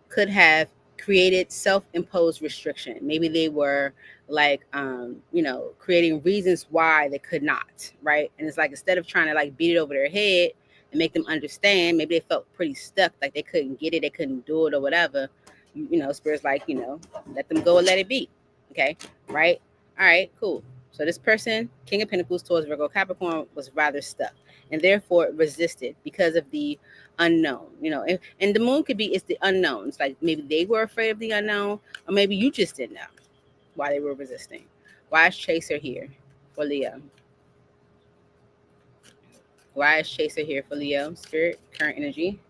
could have created self-imposed restriction. Maybe they were like, creating reasons why they could not, right? And it's like, instead of trying to like beat it over their head and make them understand, maybe they felt pretty stuck, like they couldn't get it, they couldn't do it or whatever. Spirit's like, let them go and let it be. Okay, right? All right, cool. So this person, King of Pentacles, Taurus, Virgo, Capricorn, was rather stuck and therefore resisted because of the unknown. And the moon could be, it's the unknown. It's like maybe they were afraid of the unknown, or maybe you just didn't know why they were resisting. Why is Chaser here for Leo? Why is Chaser here for Leo? Spirit, current energy.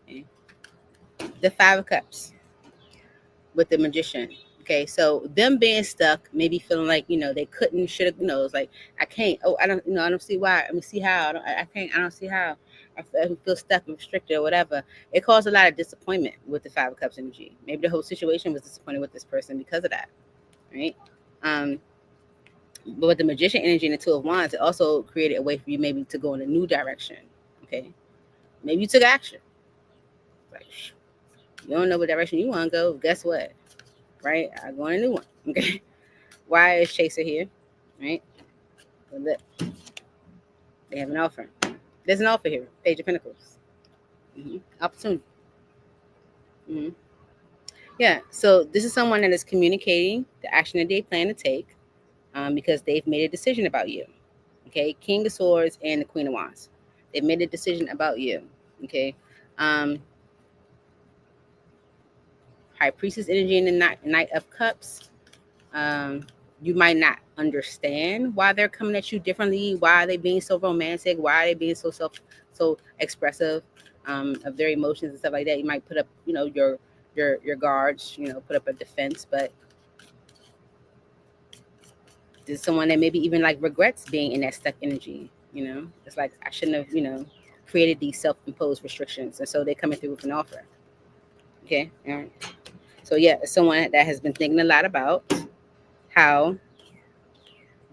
Okay. The Five of Cups with the Magician. Okay, so them being stuck, maybe feeling like, they couldn't, should have, it's like, I can't, I don't see why. Let me see how. I can't, I don't see how. I feel stuck and restricted or whatever. It caused a lot of disappointment with the Five of Cups energy. Maybe the whole situation was disappointed with this person because of that, right? But with the Magician energy and the Two of Wands, it also created a way for you maybe to go in a new direction, okay? Maybe you took action. Like, you don't know what direction you want to go. Guess what? Right? I go on a new one. Okay. Why is Chaser here? Right? So look, they have an offer. There's an offer here. Page of Pentacles. Opportunity. Yeah. So this is someone that is communicating the action that they plan to take, because they've made a decision about you. Okay. King of Swords and the Queen of Wands. They've made a decision about you. Okay. High Priestess energy and the Knight of Cups. You might not understand why they're coming at you differently. Why are they being so romantic? Why are they being so expressive of their emotions and stuff like that? You might put up, your guards, put up a defense. But there's someone that maybe even like regrets being in that stuck energy. It's like, I shouldn't have, created these self-imposed restrictions, and so they're coming through with an offer. Okay, all right. So yeah, it's someone that has been thinking a lot about how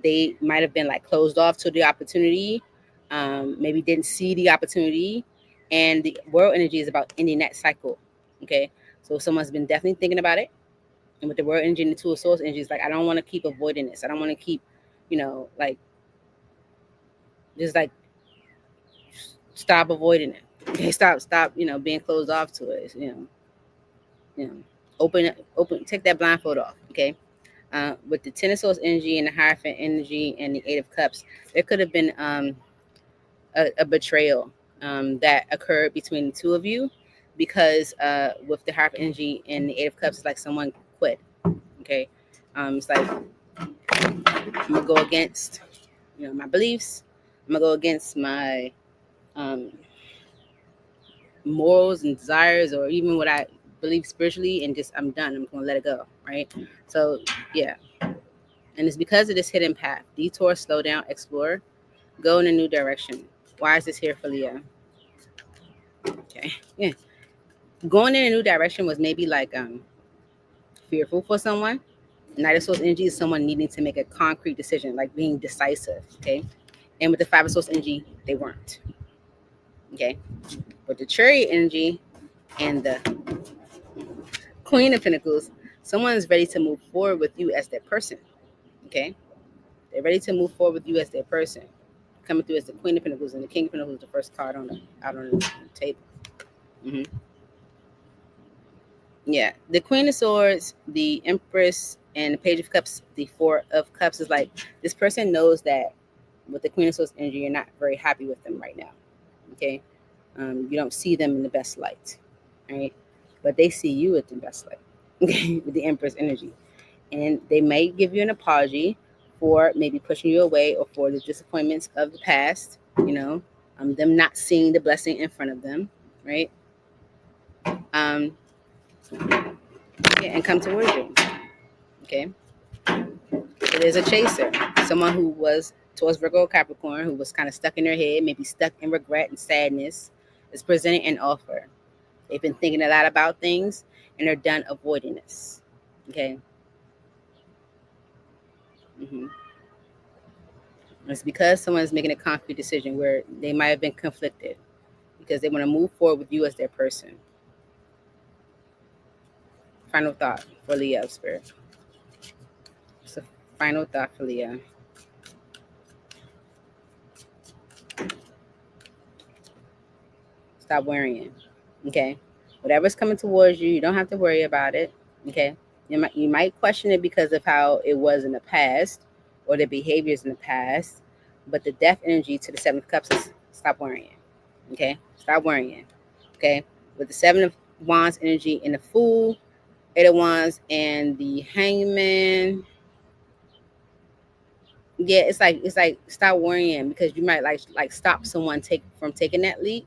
they might have been like closed off to the opportunity, maybe didn't see the opportunity, and the world energy is about ending that cycle. Okay, so someone's been definitely thinking about it, and with the world energy and the Two of Swords energy, it's like, I don't want to keep avoiding this. I don't want to keep, like, just like stop avoiding it. Okay, stop, being closed off to it. Open, take that blindfold off. Okay. With the Ten of Swords energy and the Hierophant energy and the Eight of Cups, there could have been a betrayal that occurred between the two of you, because with the Hierophant energy and the Eight of Cups, it's like someone quit. Okay, it's like, I'm gonna go against, my beliefs. I'm gonna go against my morals and desires, or even what I believe spiritually, and just, I'm done. I'm gonna let it go. Right. So yeah. And it's because of this hidden path. Detour, slow down, explore, go in a new direction. Why is this here for Leo? Okay. Yeah. Going in a new direction was maybe like fearful for someone. Knight of Swords energy is someone needing to make a concrete decision, like being decisive. Okay. And with the Five of Swords energy, they weren't. Okay. With the Chariot energy and the Queen of Pentacles, someone is ready to move forward with you as their person. Okay. They're ready to move forward with you as their person. Coming through as the Queen of Pentacles, and the King of Pentacles is the first card out on the table. Yeah, the Queen of Swords, the Empress, and the Page of Cups, the Four of Cups is like, this person knows that with the Queen of Swords energy, you're not very happy with them right now. Okay. You don't see them in the best light, right? But they see you at the best light, okay, with the Empress energy. And they may give you an apology for maybe pushing you away or for the disappointments of the past, them not seeing the blessing in front of them, right? Yeah, and come towards you, okay? So there's a chaser, someone who was towards Virgo or Capricorn, who was kind of stuck in their head, maybe stuck in regret and sadness, is presenting an offer. They've been thinking a lot about things and they're done avoiding this. Okay. It's because someone's making a concrete decision where they might have been conflicted because they want to move forward with you as their person. Final thought for Leo, Spirit. It's a final thought for Leo. Stop worrying. Okay. Whatever's coming towards you, you don't have to worry about it. Okay. You might question it because of how it was in the past or the behaviors in the past. But the death energy to the Seven of Cups is stop worrying. Okay. Stop worrying. Okay. With the Seven of Wands energy and the Fool, Eight of Wands and the Hangman. Yeah, it's like stop worrying because you might like stop someone from taking that leap.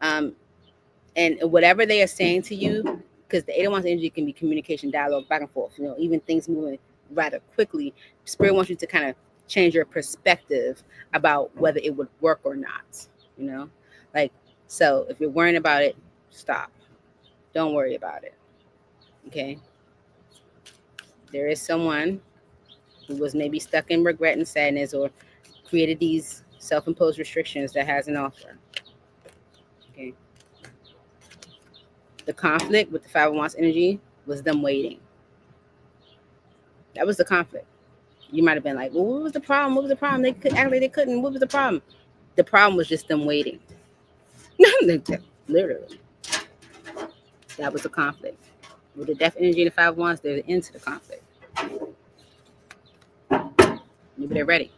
And whatever they are saying to you, because the Eight of Wands energy can be communication, dialogue, back and forth, even things moving rather quickly. Spirit wants you to kind of change your perspective about whether it would work or not, so if you're worrying about it, stop. Don't worry about it. Okay. There is someone who was maybe stuck in regret and sadness or created these self-imposed restrictions that has an offer. Okay. The conflict with the Five of Wands energy was them waiting. That was the conflict. You might have been like, well, what was the problem? What was the problem? They could act like they couldn't. What was the problem? The problem was just them waiting. Literally. That was the conflict. With the death energy and the Five of Wands, there's an end to the conflict. Maybe they're ready.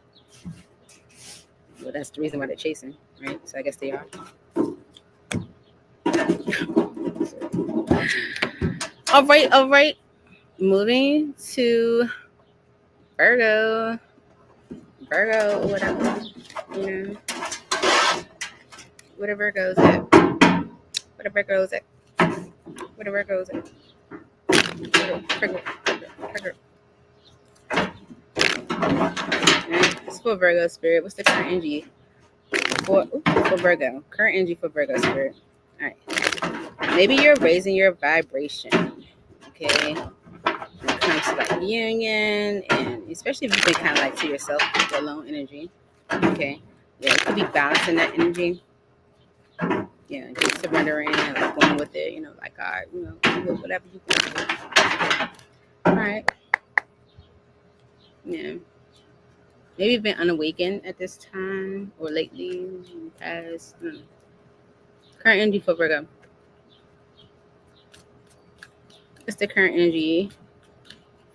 Well, that's the reason why they're chasing, right? So I guess they are. All right. Moving to Virgo, whatever. What a Virgo's at? What a Virgo's at? What a Virgo's at? Virgo. It's for Virgo, Spirit. What's the current energy for Virgo? Current energy for Virgo, Spirit. All right. Maybe you're raising your vibration. Okay. When it comes to like union, and especially if you've been kind of like to yourself, the alone energy. Okay. Yeah, it could be balancing that energy. Yeah, just surrendering and like going with it, like, all right, whatever you want to do. All right. Yeah. Maybe you've been unawakened at this time or lately in the past. Current energy for Virgo. What's the current energy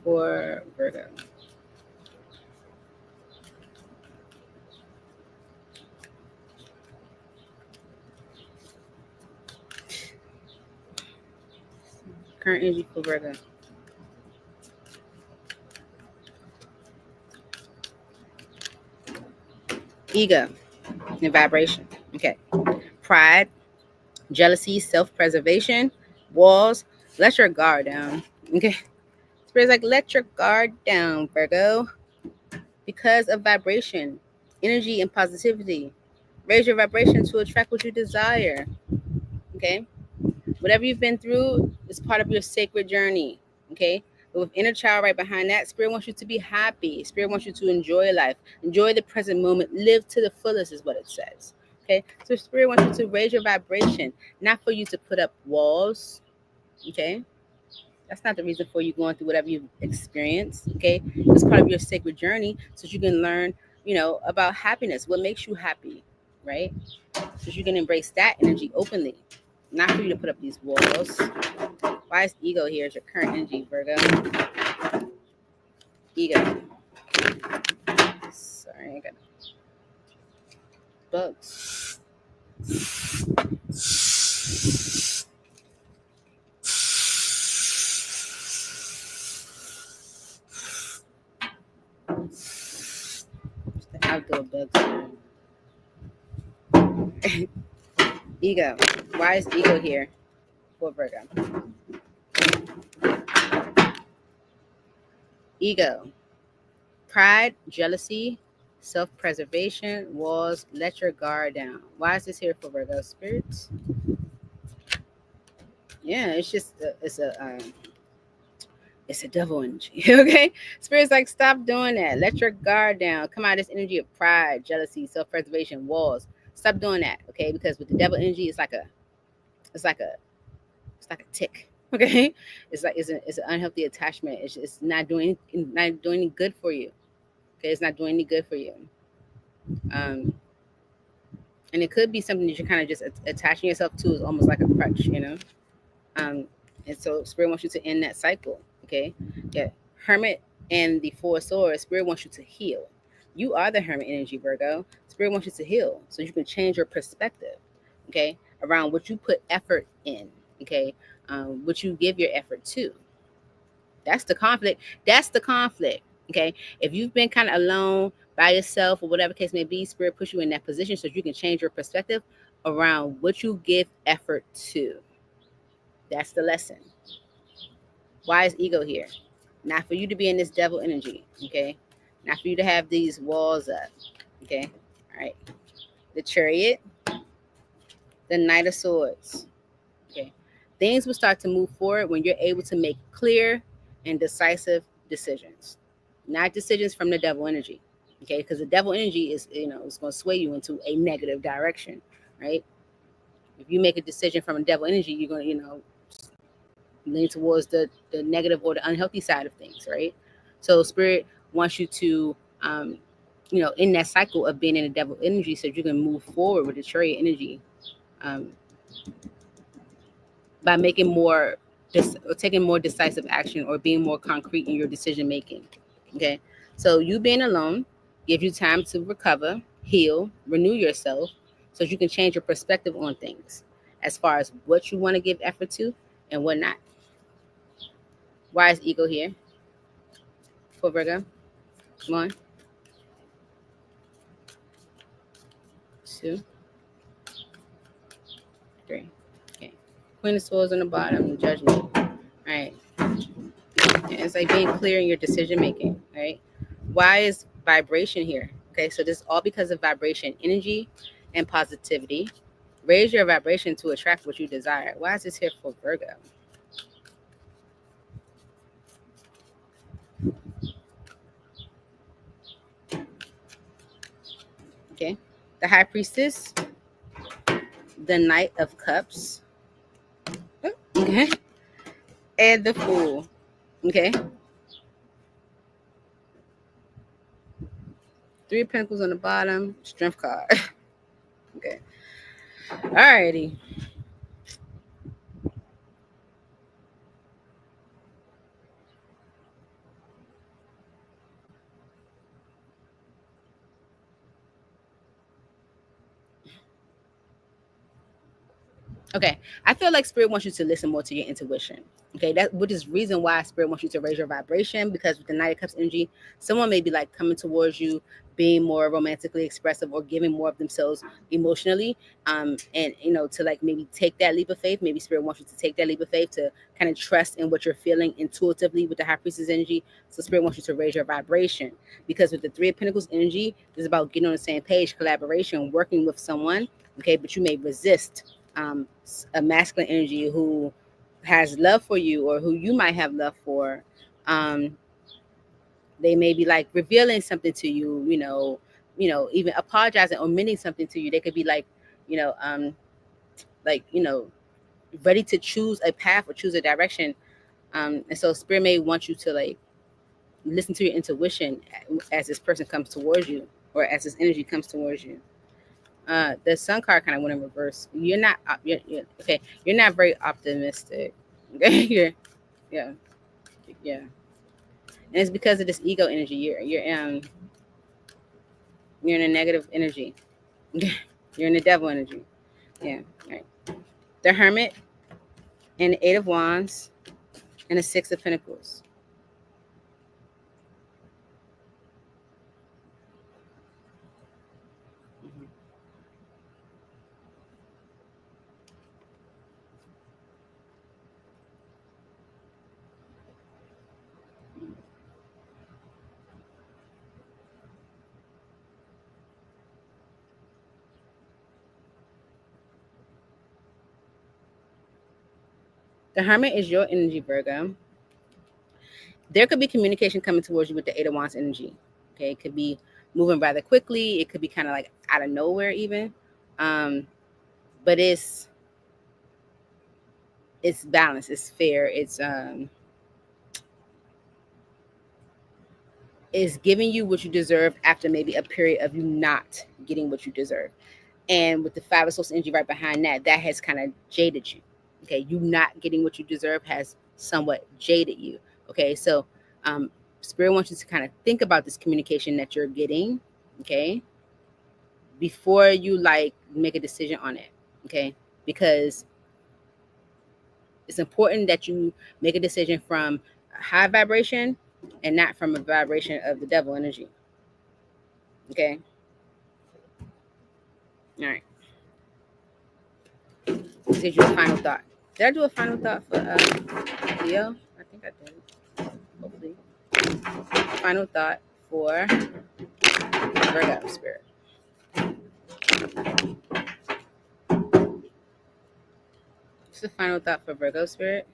for Virgo? Current energy for Virgo. Ego and vibration. Okay. Pride, jealousy, self-preservation, walls. Let your guard down. Okay. Spirit's like, let your guard down, Virgo. Because of vibration, energy, and positivity. Raise your vibration to attract what you desire. Okay. Whatever you've been through is part of your sacred journey. Okay. But with inner child right behind that, Spirit wants you to be happy. Spirit wants you to enjoy life. Enjoy the present moment. Live to the fullest is what it says. Okay. So Spirit wants you to raise your vibration, not for you to put up walls. Okay. That's not the reason for you going through whatever you've experienced. Okay. It's part of your sacred journey so you can learn, about happiness. What makes you happy, right? So you can embrace that energy openly. Not for you to put up these walls. Why is ego here as your current energy, Virgo? Ego. Sorry, I got bugs. The outdoor bugs. Ego. Why is ego here for Virgo? Ego. Pride, jealousy, self-preservation, walls, let your guard down. Why is this here for Virgo spirits? Yeah, it's just it's a devil energy. Okay, spirits like, stop doing that. Let your guard down. Come out of this energy of pride, jealousy, self-preservation, walls. Stop doing that. Okay, because with the devil energy, it's like a tick. Okay, it's an unhealthy attachment. It's not doing any good for you. Okay, it's not doing any good for you. And it could be something that you're kind of just attaching yourself to, is almost like a crutch, you know. And so Spirit wants you to end that cycle. Okay, yeah. Hermit and the Four Swords. Spirit wants you to heal. You are the Hermit energy, Virgo. Spirit wants you to heal so you can change your perspective. Okay, around what you put effort in. Okay, what you give your effort to. That's the conflict. Okay, if you've been kind of alone by yourself or whatever case may be, Spirit puts you in that position so you can change your perspective around what you give effort to. That's the lesson. Why is ego here? Not for you to be in this devil energy, okay? Not for you to have these walls up, okay? All right. The Chariot, the Knight of Swords, okay? Things will start to move forward when you're able to make clear and decisive decisions, not decisions from the devil energy, okay? Because the devil energy is, it's going to sway you into a negative direction, right? If you make a decision from a devil energy, you're going to, lean towards the negative or the unhealthy side of things, right? So Spirit wants you to, in that cycle of being in the devil energy, so you can move forward with the Chariot energy, by making more, or taking more decisive action, or being more concrete in your decision making. Okay, so you being alone gives you time to recover, heal, renew yourself, so you can change your perspective on things as far as what you want to give effort to and what not. Why is ego here for Virgo? 1, 2, 3. Okay. Queen of Swords on the bottom, Judgment. All right. And it's like being clear in your decision making, right? Why is vibration here? Okay, so this is all because of vibration, energy, and positivity. Raise your vibration to attract what you desire. Why is this here for Virgo? Okay. The High Priestess, the Knight of Cups, okay, and the Fool. Okay. 3 of Pentacles on the bottom, Strength card. Okay. Alrighty. Okay, I feel like Spirit wants you to listen more to your intuition. Okay, that which is reason why Spirit wants you to raise your vibration, because with the Knight of Cups energy, someone may be like coming towards you, being more romantically expressive or giving more of themselves emotionally, and to like maybe take that leap of faith. Maybe Spirit wants you to take that leap of faith to kind of trust in what you're feeling intuitively with the High Priestess energy. So Spirit wants you to raise your vibration, because with the 3 of Pentacles energy, it's about getting on the same page, collaboration, working with someone. Okay, but you may resist a masculine energy who has love for you, or who you might have love for. They may be like revealing something to you, even apologizing or meaning something to you. They could be like, like, ready to choose a path or choose a direction. And so Spirit may want you to like listen to your intuition as this person comes towards you, or as this energy comes towards you. The Sun card kind of went in reverse. You're not okay. You're not very optimistic. Okay, yeah. And it's because of this ego energy. You're in a negative energy. You're in the devil energy. Yeah, right. The Hermit and the Eight of Wands and the Six of Pentacles. Mhm. The Hermit is your energy, Virgo. There could be communication coming towards you with the Eight of Wands energy. Okay, it could be moving rather quickly. It could be kind of like out of nowhere, even. But it's balanced. It's fair. It's giving you what you deserve after maybe a period of you not getting what you deserve. And with the Five of Swords energy right behind that, that has kind of jaded you. Okay, you not getting what you deserve has somewhat jaded you. Okay, so Spirit wants you to kind of think about this communication that you're getting. Okay, before you like make a decision on it. Okay, because it's important that you make a decision from a high vibration and not from a vibration of the devil energy. Okay, all right. This is your final thought. Did I do a final thought for Leo? I think I did. Hopefully. Final thought for Virgo Spirit. What's the final thought for Virgo Spirit?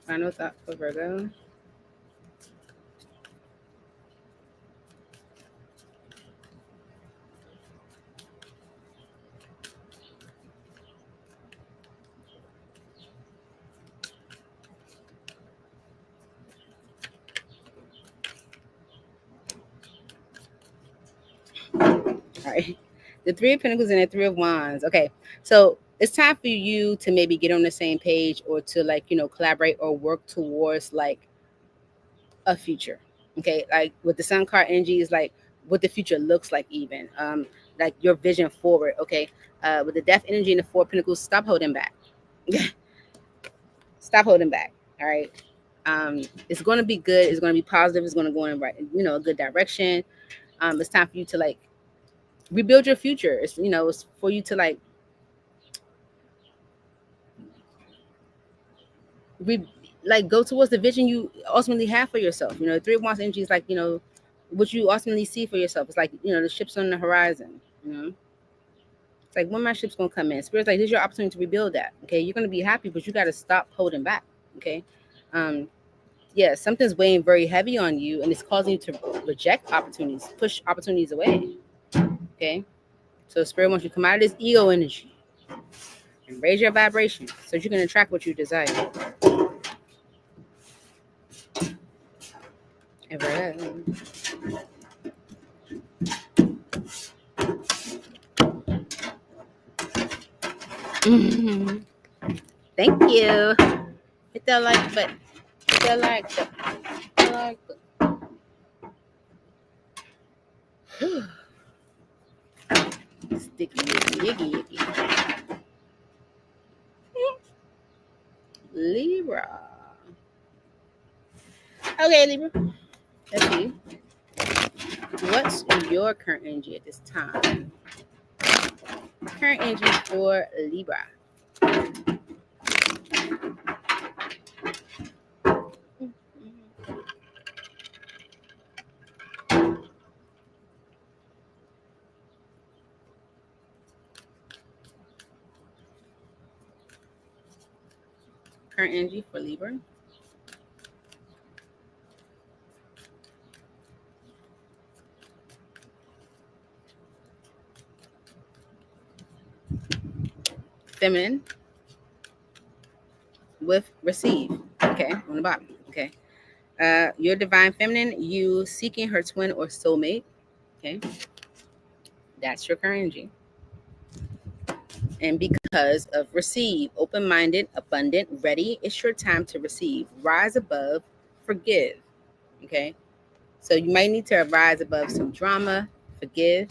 Final thought for Virgo. All right. The Three of Pentacles and the Three of Wands. Okay. So it's time for you to maybe get on the same page or to like, collaborate or work towards like a future. Okay. Like with the Sun card energy is like what the future looks like even. Like your vision forward. Okay. With the Death energy and the Four of Pentacles, stop holding back. Stop holding back. All right. It's going to be good. It's going to be positive. It's going to go in right, a good direction. It's time for you to like rebuild your future. It's for you to like go towards the vision you ultimately have for yourself. Three of Wands energy is like, what you ultimately see for yourself. It's like, the ships on the horizon. It's like when my ship's gonna come in. Spirit's like, this is your opportunity to rebuild that. Okay, you're gonna be happy, but you got to stop holding back. Okay, yeah, something's weighing very heavy on you, and it's causing you to reject opportunities, push opportunities away. Okay, so Spirit wants you to come out of this ego energy and raise your vibration so you can attract what you desire. Thank you. Hit that like button. Hit that like button. Hit that like button. Sticky, yiggy, yiggy. Libra. Okay, Libra. Let's see. What's your current energy at this time? Current energy for Libra. Current energy for Libra. Feminine with receive. Okay, on the bottom. Okay. Your divine feminine, you seeking her twin or soulmate. Okay, that's your current energy. And because of receive, open-minded, abundant, ready, it's your time to receive. Rise above, forgive. Okay, so you might need to rise above some drama, forgive.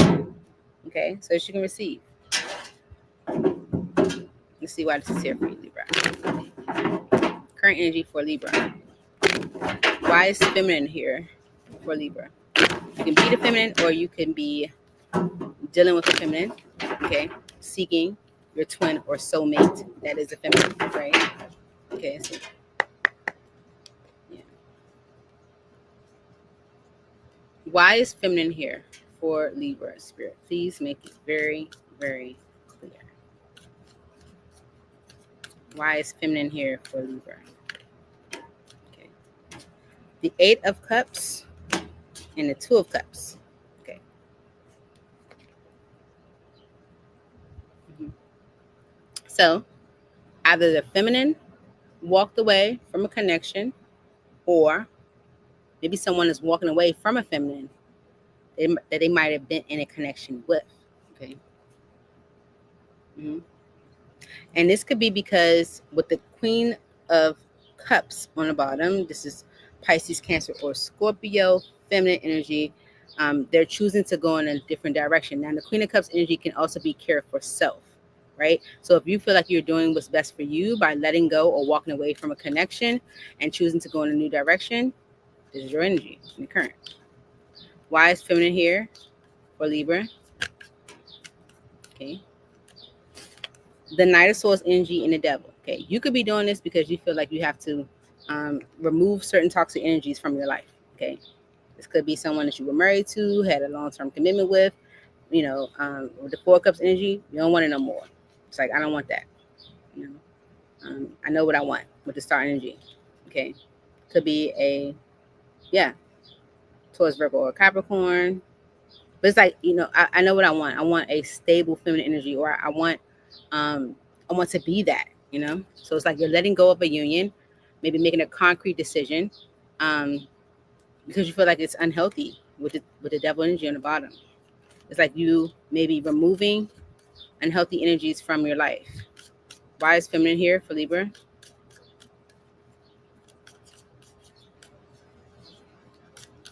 Okay, so that you can receive. Let's see why this is here for you, Libra. Current energy for Libra. Why is feminine here for Libra? You can be the feminine, or you can be dealing with the feminine. Okay, seeking your twin or soulmate. That is a feminine, right? Okay, so yeah. Why is feminine here for Libra spirit? Please make it very, very clear. Why is feminine here for Libra? Okay. The Eight of Cups and the Two of Cups. Okay. So either the feminine walked away from a connection, or maybe someone is walking away from a feminine that they might have been in a connection with. Okay. And this could be because with the Queen of Cups on the bottom, this is Pisces, Cancer, or Scorpio, feminine energy. They're choosing to go in a different direction. Now, the Queen of Cups energy can also be care for self, right? So if you feel like you're doing what's best for you by letting go or walking away from a connection and choosing to go in a new direction, this is your energy in the current. Why is feminine here for Libra? Okay. The Knight of Swords energy and the Devil. Okay, you could be doing this because you feel like you have to remove certain toxic energies from your life. Okay, this could be someone that you were married to, had a long-term commitment with. You know, with the Four of Cups energy, you don't want it no more. It's like, I don't want that. You know, I know what I want with the Star energy. Okay, could be a towards Virgo or Capricorn. But it's like, you know, I know what I want. I want a stable feminine energy, or I want to be that, you know? So it's like you're letting go of a union, maybe making a concrete decision, because you feel like it's unhealthy with the devil energy on the bottom. It's like you maybe removing unhealthy energies from your life. Why is feminine here for Libra?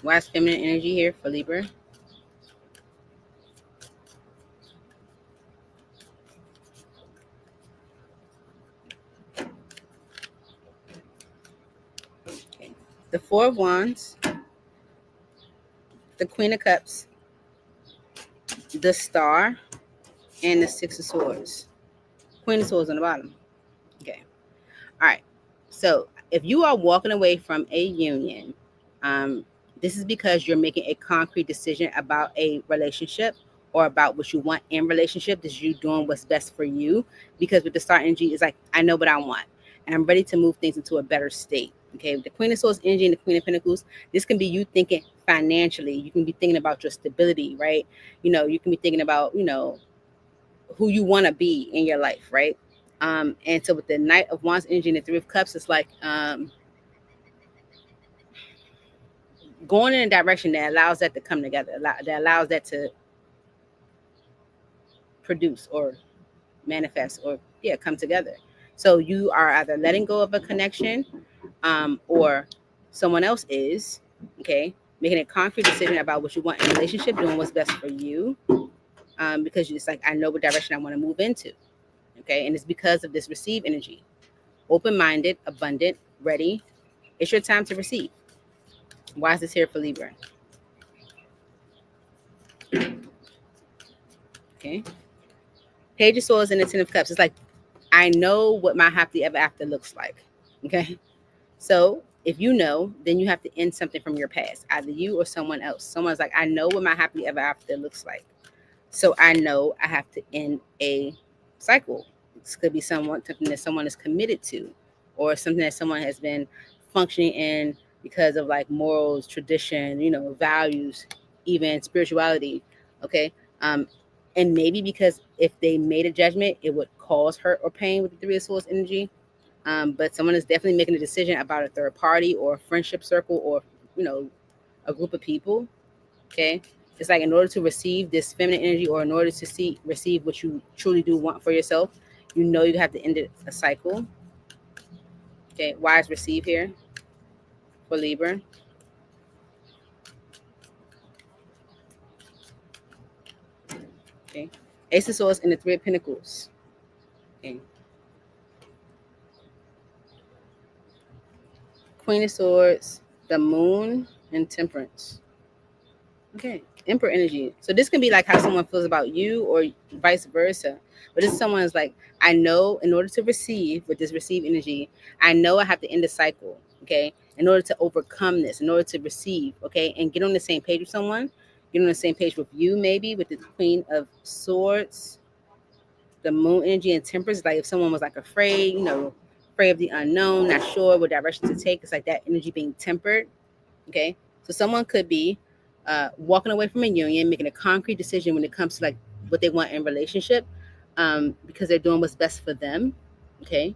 Why is feminine energy here for Libra? Okay. The Four of Wands, the Queen of Cups, the Star, and the Six of Swords. Queen of Swords on the bottom. Okay. All right. So if you are walking away from a union, this is because you're making a concrete decision about a relationship or about what you want in relationship. This is you doing what's best for you. Because with the Star energy, it's like, I know what I want, and I'm ready to move things into a better state. Okay, with the Queen of Swords energy and the Queen of Pentacles, this can be you thinking financially. You can be thinking about your stability, right? You know, you can be thinking about, you know, who you want to be in your life, right? And so with the Knight of Wands energy and the Three of Cups, it's like going in a direction that allows that to come together, that allows that to produce or manifest or come together. So you are either letting go of a connection, or someone else is, okay, making a concrete decision about what you want in a relationship, doing what's best for you, because it's like, I know what direction I want to move into, okay? And it's because of this receive energy. Open-minded, abundant, ready. It's your time to receive. Why is this here for Libra? Okay. Page of Swords and the Ten of Cups. It's like, I know what my happily ever after looks like. Okay. So if you know, then you have to end something from your past, either you or someone else. Someone's like, I know what my happily ever after looks like. So I know I have to end a cycle. This could be something that someone is committed to, or something that someone has been functioning in because of like morals, tradition, you know, values, even spirituality. Okay. And maybe because if they made a judgment, it would cause hurt or pain with the Three of Swords energy. But someone is definitely making a decision about a third party or a friendship circle, or, you know, a group of people. Okay. It's like in order to receive this feminine energy, or in order to receive what you truly do want for yourself, you know you have to end a cycle. Okay, why is receive here for Libra? Okay, Ace of Swords and the Three of Pentacles. Okay, Queen of Swords, the Moon, and Temperance. Okay, Emperor energy. So this can be like how someone feels about you, or vice versa. But this is someone's like, I know in order to receive, with this receive energy, I know I have to end the cycle. Okay, in order to overcome this, in order to receive. Okay, and get on the same page with someone. Get on the same page with you, maybe with the Queen of Swords, the Moon energy, and Temperance. Like if someone was like afraid, afraid of the unknown, not sure what direction to take. It's like that energy being tempered. Okay, so someone could be walking away from a union, making a concrete decision when it comes to like what they want in a relationship, because they're doing what's best for them. Okay,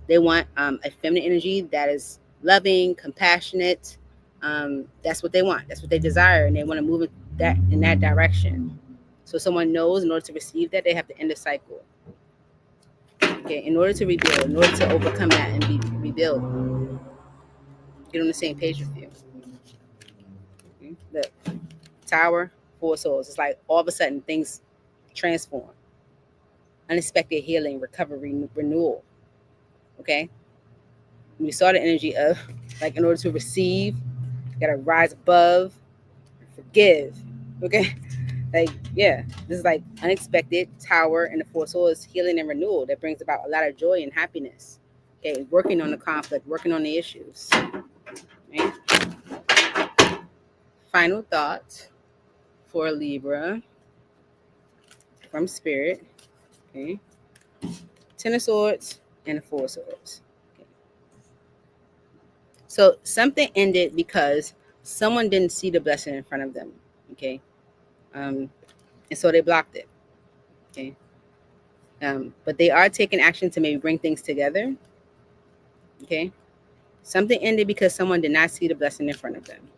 they want a feminine energy that is loving, compassionate. That's what they want. That's what they desire, and they want to move in that direction. So someone knows in order to receive that, they have to end the cycle. Okay, in order to rebuild, in order to overcome that and rebuild, get on the same page with you. Okay? Look. Tower, Four Swords. It's like all of a sudden things transform. Unexpected healing, recovery, renewal. Okay? We saw the energy of like in order to receive, you gotta rise above, forgive. Okay? Like, yeah, this is like unexpected Tower and the Four Swords, healing and renewal that brings about a lot of joy and happiness. Okay, working on the conflict, working on the issues. Okay? Final thought for Libra from Spirit. Okay. Ten of Swords and the Four Swords. Okay. So something ended because someone didn't see the blessing in front of them. Okay. And so they blocked it. Okay. But they are taking action to maybe bring things together. Okay. Something ended because someone did not see the blessing in front of them.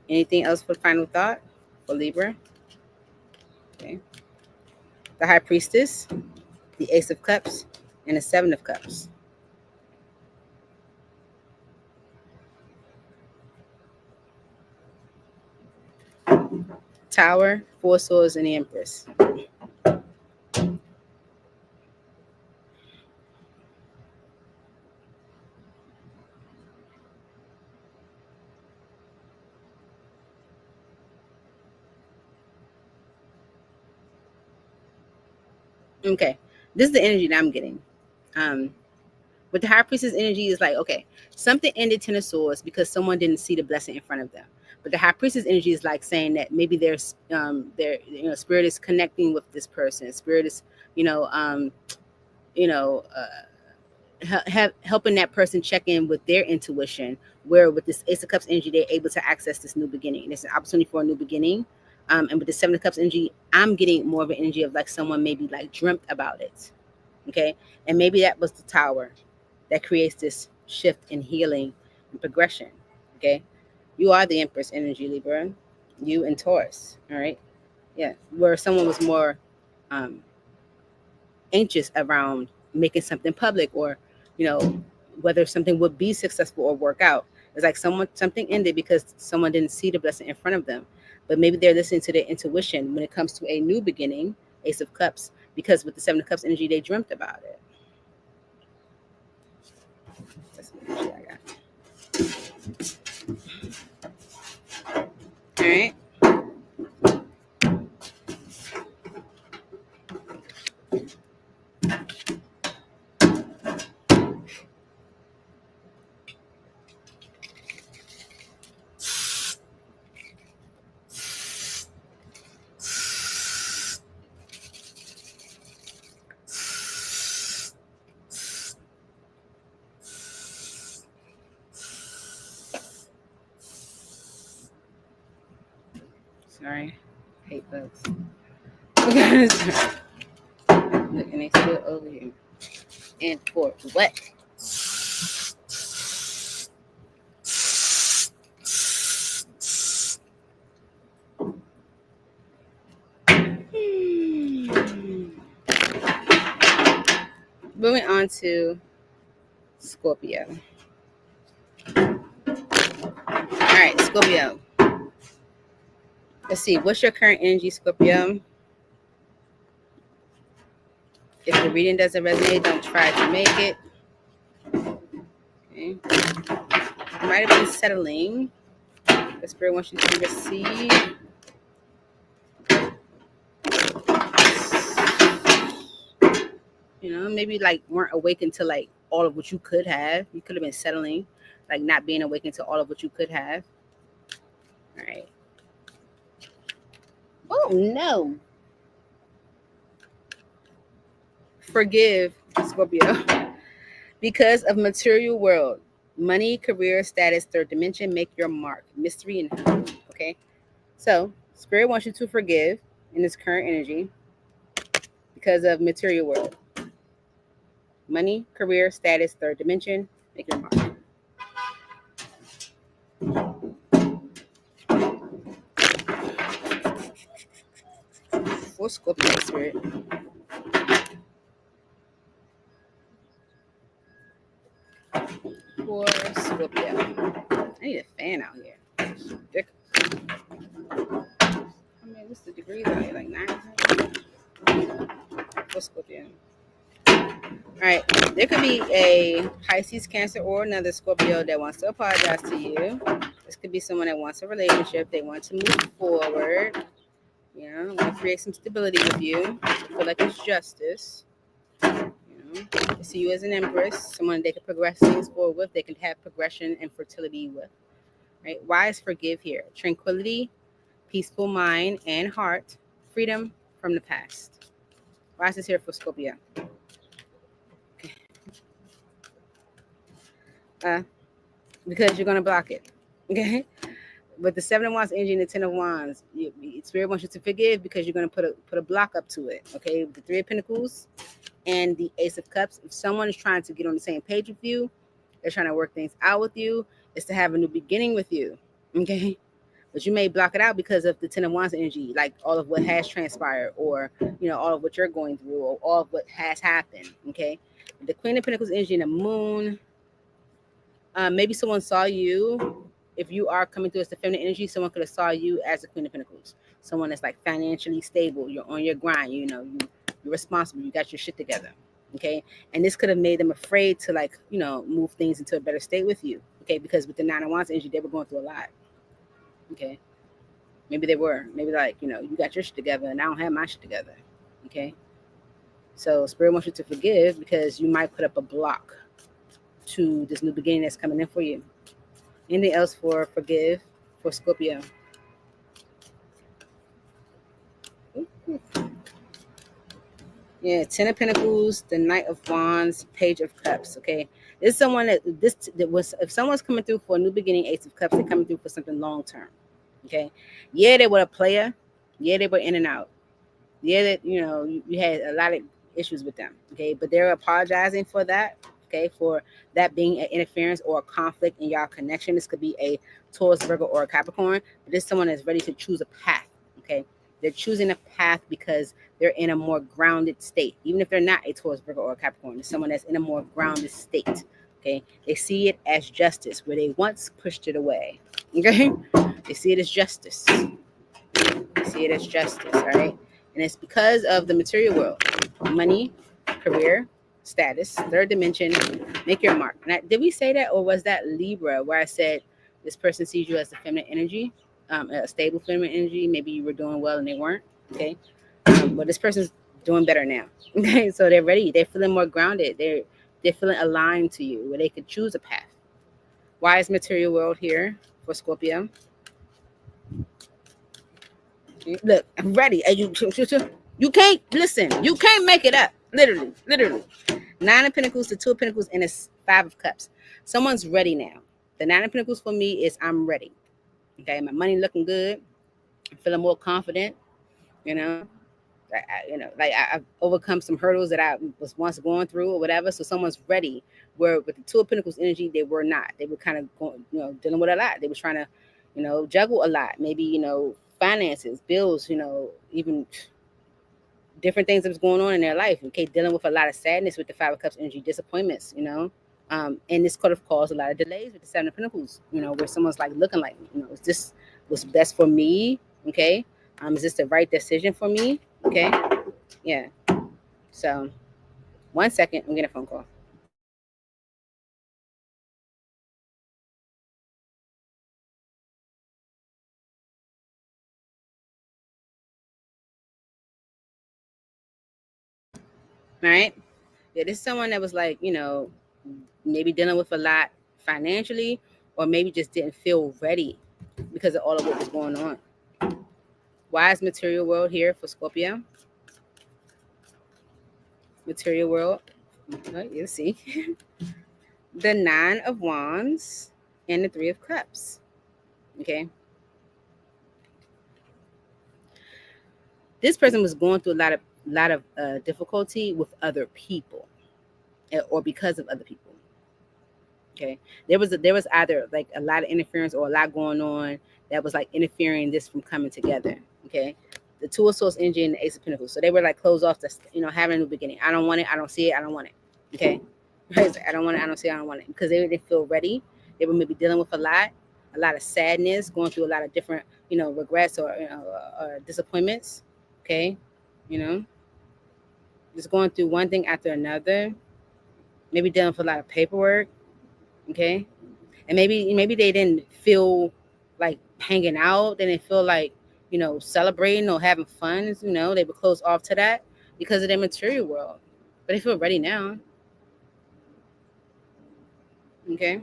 Anything else for final thought for Libra? Okay. The High Priestess, the Ace of Cups, and the Seven of Cups. Tower, Four Swords, and the Empress. Okay. This is the energy that I'm getting. With the High Priestess energy is like, okay, something ended Ten of Swords because someone didn't see the blessing in front of them. But the High Priestess energy is like saying that maybe their spirit is connecting with this person. Spirit is, you know, helping that person check in with their intuition. Where with this Ace of Cups energy, they're able to access this new beginning. There's an opportunity for a new beginning. And with the Seven of Cups energy, I'm getting more of an energy of like someone maybe like dreamt about it. Okay, and maybe that was the Tower that creates this shift in healing and progression. Okay, you are the Empress energy, Libra. You and Taurus. All right, yeah, where someone was more anxious around making something public, or whether something would be successful or work out. It's like something ended because someone didn't see the blessing in front of them, but maybe they're listening to their intuition when it comes to a new beginning. Ace of Cups, because with the Seven of Cups energy, they dreamt about it. That's the energy I got. All right. Sorry. Hate bugs. Look, and they still over here. And for what? Moving on to Scorpio. All right, Scorpio. Let's see. What's your current energy, Scorpio? If the reading doesn't resonate, don't try to make it. Okay. You might have been settling. The spirit wants you to receive. Maybe like weren't awakened to like all of what you could have. You could have been settling, like not being awakened to all of what you could have. All right. Oh no. Forgive, Scorpio. Because of material world, money, career, status, third dimension, make your mark. Mystery and hope. Okay. So spirit wants you to forgive in this current energy because of material world. Money, career, status, third dimension, make your mark. For Scorpio spirit. For Scorpio. I need a fan out here. I mean, what's the degrees out here? Like 9? For Scorpio. All right. There could be a Pisces, Cancer, or another Scorpio that wants to apologize to you. This could be someone that wants a relationship. They want to move forward. Want to create some stability with you. Feel like it's justice. They see you as an empress, someone they can progress things forward with. They can have progression and fertility with. Right? Why is forgive here? Tranquility, peaceful mind and heart, freedom from the past. Why is this here for Scorpio? Because you're going to block it. Okay? But the 7 of Wands energy and the 10 of Wands, Spirit wants you to forgive because you're going to put a block up to it. Okay? With the 3 of Pentacles and the Ace of Cups, if someone is trying to get on the same page with you, they're trying to work things out with you, it's to have a new beginning with you. Okay? But you may block it out because of the 10 of Wands energy, like all of what has transpired, or all of what you're going through, or all of what has happened. Okay? The Queen of Pentacles energy and the Moon. Maybe someone saw you. If you are coming through as the feminine energy, someone could have saw you as the Queen of Pentacles. Someone that's like financially stable. You're on your grind. You're responsible. You got your shit together. Okay. And this could have made them afraid to move things into a better state with you. Okay. Because with the 9 of Wands energy, they were going through a lot. Okay. Maybe they were. Maybe you got your shit together and I don't have my shit together. Okay. So Spirit wants you to forgive because you might put up a block to this new beginning that's coming in for you. Anything else for forgive for Scorpio? Yeah, 10 of Pentacles, the Knight of Wands, Page of Cups. Okay, this is someone that was, if someone's coming through for a new beginning, Ace of Cups, they're coming through for something long term. Okay, yeah, they were a player. Yeah, they were in and out. Yeah, that you had a lot of issues with them. Okay, but they're apologizing for that. Okay, for that being an interference or a conflict in y'all connection. This could be a Taurus, Virgo, or a Capricorn. But this is someone that's ready to choose a path. Okay, they're choosing a path because they're in a more grounded state. Even if they're not a Taurus, Virgo, or a Capricorn, it's someone that's in a more grounded state. Okay, they see it as justice where they once pushed it away. Okay, they see it as justice. They see it as justice. All right, and it's because of the material world, money, career, status, third dimension, make your mark. Now, did we say that, or was that Libra where I said this person sees you as a feminine energy, a stable feminine energy? Maybe you were doing well and they weren't. Okay, but this person's doing better now. Okay, so they're ready. They're feeling more grounded. They're feeling aligned to you, where they could choose a path. Why is material world here for Scorpio? Look, I'm ready. You can't listen. You can't make it up. Literally. 9 of Pentacles, the 2 of Pentacles, and it's 5 of Cups. Someone's ready now. The 9 of Pentacles for me is I'm ready. Okay, my money looking good. I'm feeling more confident. I've overcome some hurdles that I was once going through or whatever. So someone's ready. Where with the 2 of Pentacles energy, they were not. They were kind of going, dealing with a lot. They were trying to, juggle a lot. Maybe finances, bills, even different things that's going on in their life. Okay, dealing with a lot of sadness with the Five of Cups energy, disappointments, you know. And this could have caused a lot of delays with the Seven of Pentacles, you know, where someone's like looking like, you know, is this what's best for me? Okay. Is this the right decision for me? Okay. Yeah. So 1 second, I'm getting a phone call. All right. Yeah, this is someone that was like, you know, maybe dealing with a lot financially, or maybe just didn't feel ready because of all of what was going on. Why is material world here for Scorpio? Material world. You'll see. The Nine of Wands and the Three of Cups. Okay. This person was going through a lot of difficulty with other people, or because of other people. Okay, there was either like a lot of interference or a lot going on that was like interfering this from coming together. Okay, the Two of Swords energy and the Ace of Pentacles, so they were like closed off to, you know, having a new beginning. I don't want it, I don't see it, I don't want it. Okay, I don't want it, I don't see it, I don't want it, because they didn't feel ready. They were maybe dealing with a lot of sadness, going through a lot of different, you know, regrets, or, you know, or disappointments. Okay, you know, just going through one thing after another, maybe dealing with a lot of paperwork. Okay, and maybe they didn't feel like hanging out, they didn't feel like, you know, celebrating or having fun. You know, they were closed off to that because of their material world, but they feel ready now. Okay,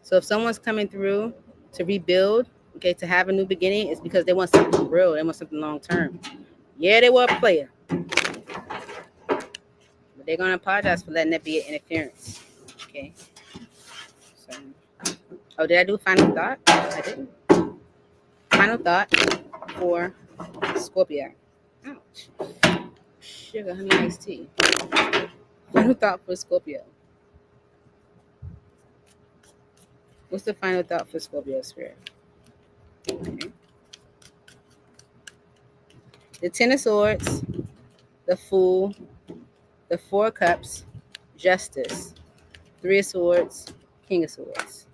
so if someone's coming through to rebuild, okay, to have a new beginning, it's because they want something real, they want something long term. Yeah, they were a player, but they're gonna apologize for letting that be an interference. Okay, so, oh, did I do final thought? I didn't. Final thought for Scorpio. Ouch. Sugar, honey, iced tea. Final thought for Scorpio. What's the final thought for Scorpio spirit? Okay. The Ten of Swords, the Fool, the Four of Cups, Justice, Three of Swords, King of Swords.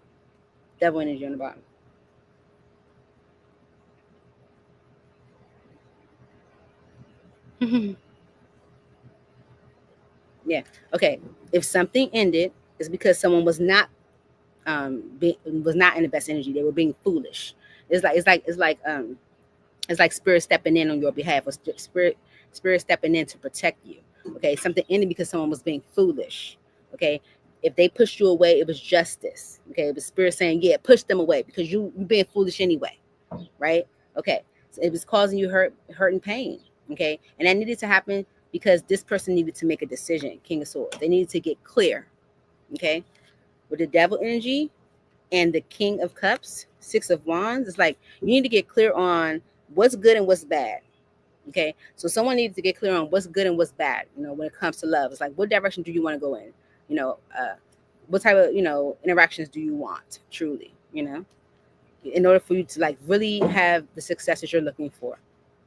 Devil energy on the bottom. Yeah. Okay. If something ended, it's because someone was not was not in the best energy. They were being foolish. It's like spirit stepping in on your behalf, or spirit stepping in to protect you. Okay, something ended because someone was being foolish. Okay, if they pushed you away, it was justice. Okay, it was spirit saying, yeah, push them away because you being foolish anyway, right? Okay, so it was causing you hurt and pain. Okay, and that needed to happen because this person needed to make a decision. King of Swords, they needed to get clear. Okay, with the Devil energy and the King of Cups, Six of Wands, it's like you need to get clear on what's good and what's bad. Okay, so someone needs to get clear on what's good and what's bad. You know, when it comes to love, it's like, what direction do you want to go in? You know, what type of, you know, interactions do you want truly? You know, in order for you to like really have the success that you're looking for.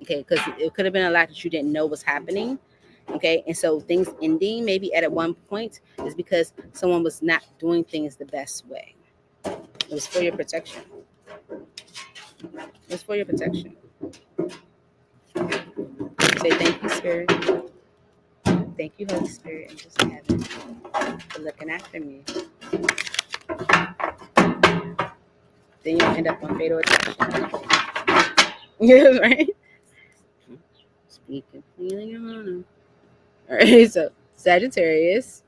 Okay, because it could have been a lot that you didn't know was happening. Okay, and so things ending maybe at one point is because someone was not doing things the best way. It was for your protection. It was for your protection. Say thank you, Spirit. Thank you, Holy Spirit, and just heaven for looking after me. Then you'll end up on fatal attraction. Yeah, right? Speaking freely of honor. All right, so Sagittarius.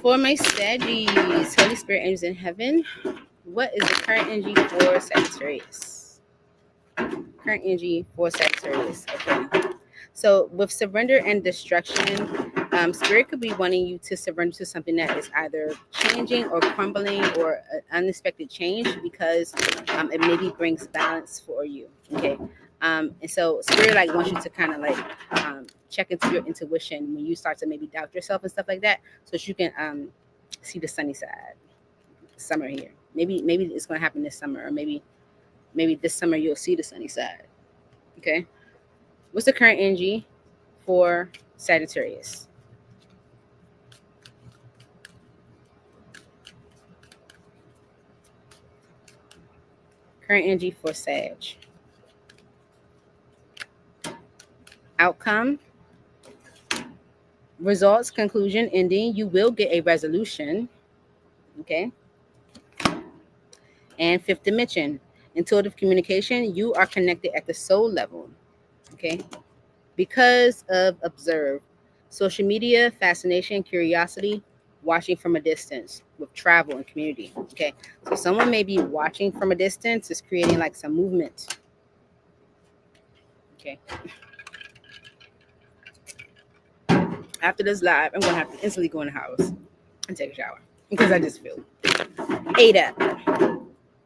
For my Saggies, Holy Spirit, angels in heaven, what is the current energy for Sagittarius? Current energy for Sagittarius. Okay. So with surrender and destruction, Spirit could be wanting you to surrender to something that is either changing or crumbling or an unexpected change because it maybe brings balance for you. Okay. And so Spirit like wants you to kind of like check into your intuition when you start to maybe doubt yourself and stuff like that, so that you can see the sunny side. Summer here. Maybe it's going to happen this summer, or maybe maybe this summer you'll see the sunny side. Okay. What's the current energy for Sagittarius? Current energy for Sag. Outcome, results, conclusion, ending. You will get a resolution. Okay. And fifth dimension, intuitive communication. You are connected at the soul level. Okay. Because of observe, social media, fascination, curiosity, watching from a distance with travel and community. Okay. So someone may be watching from a distance, is creating like some movement. Okay. After this live, I'm gonna have to instantly go in the house and take a shower because I just feel ate up.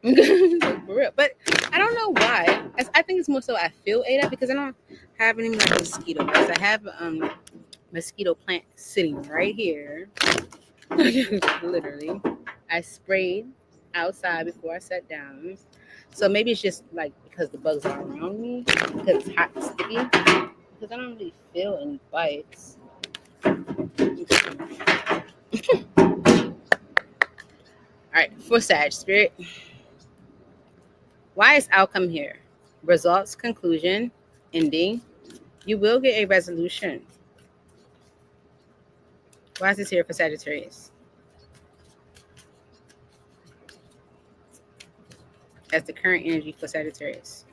For real. But I don't know why. I think it's more so I feel ate up because I don't have any like mosquito bites. I have mosquito plant sitting right here. Literally. I sprayed outside before I sat down. So maybe it's just like because the bugs are around me, because it's hot and sticky. Because I don't really feel any bites. All right, for Sag Spirit. Why is outcome here? Results, conclusion, ending. You will get a resolution. Why is this here for Sagittarius? That's the current energy for Sagittarius.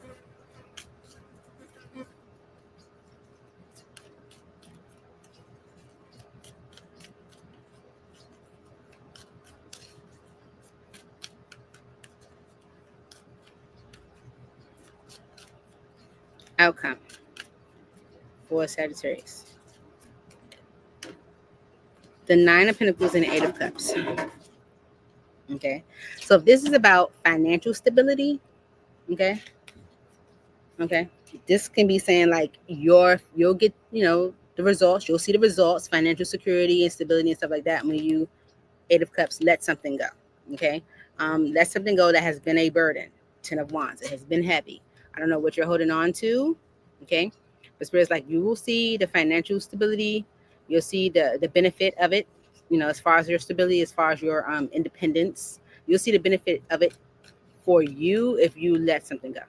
Outcome for Sagittarius. The Nine of Pentacles and the Eight of Cups. Okay. So if this is about financial stability, okay. Okay. This can be saying like you'll get, the results. You'll see the results, financial security and stability and stuff like that when you, Eight of Cups, let something go. Okay. Let something go that has been a burden. Ten of Wands. It has been heavy. I don't know what you're holding on to. Okay. But Spirit's like you will see the financial stability. You'll see the benefit of it, as far as your stability, as far as your independence. You'll see the benefit of it for you if you let something go.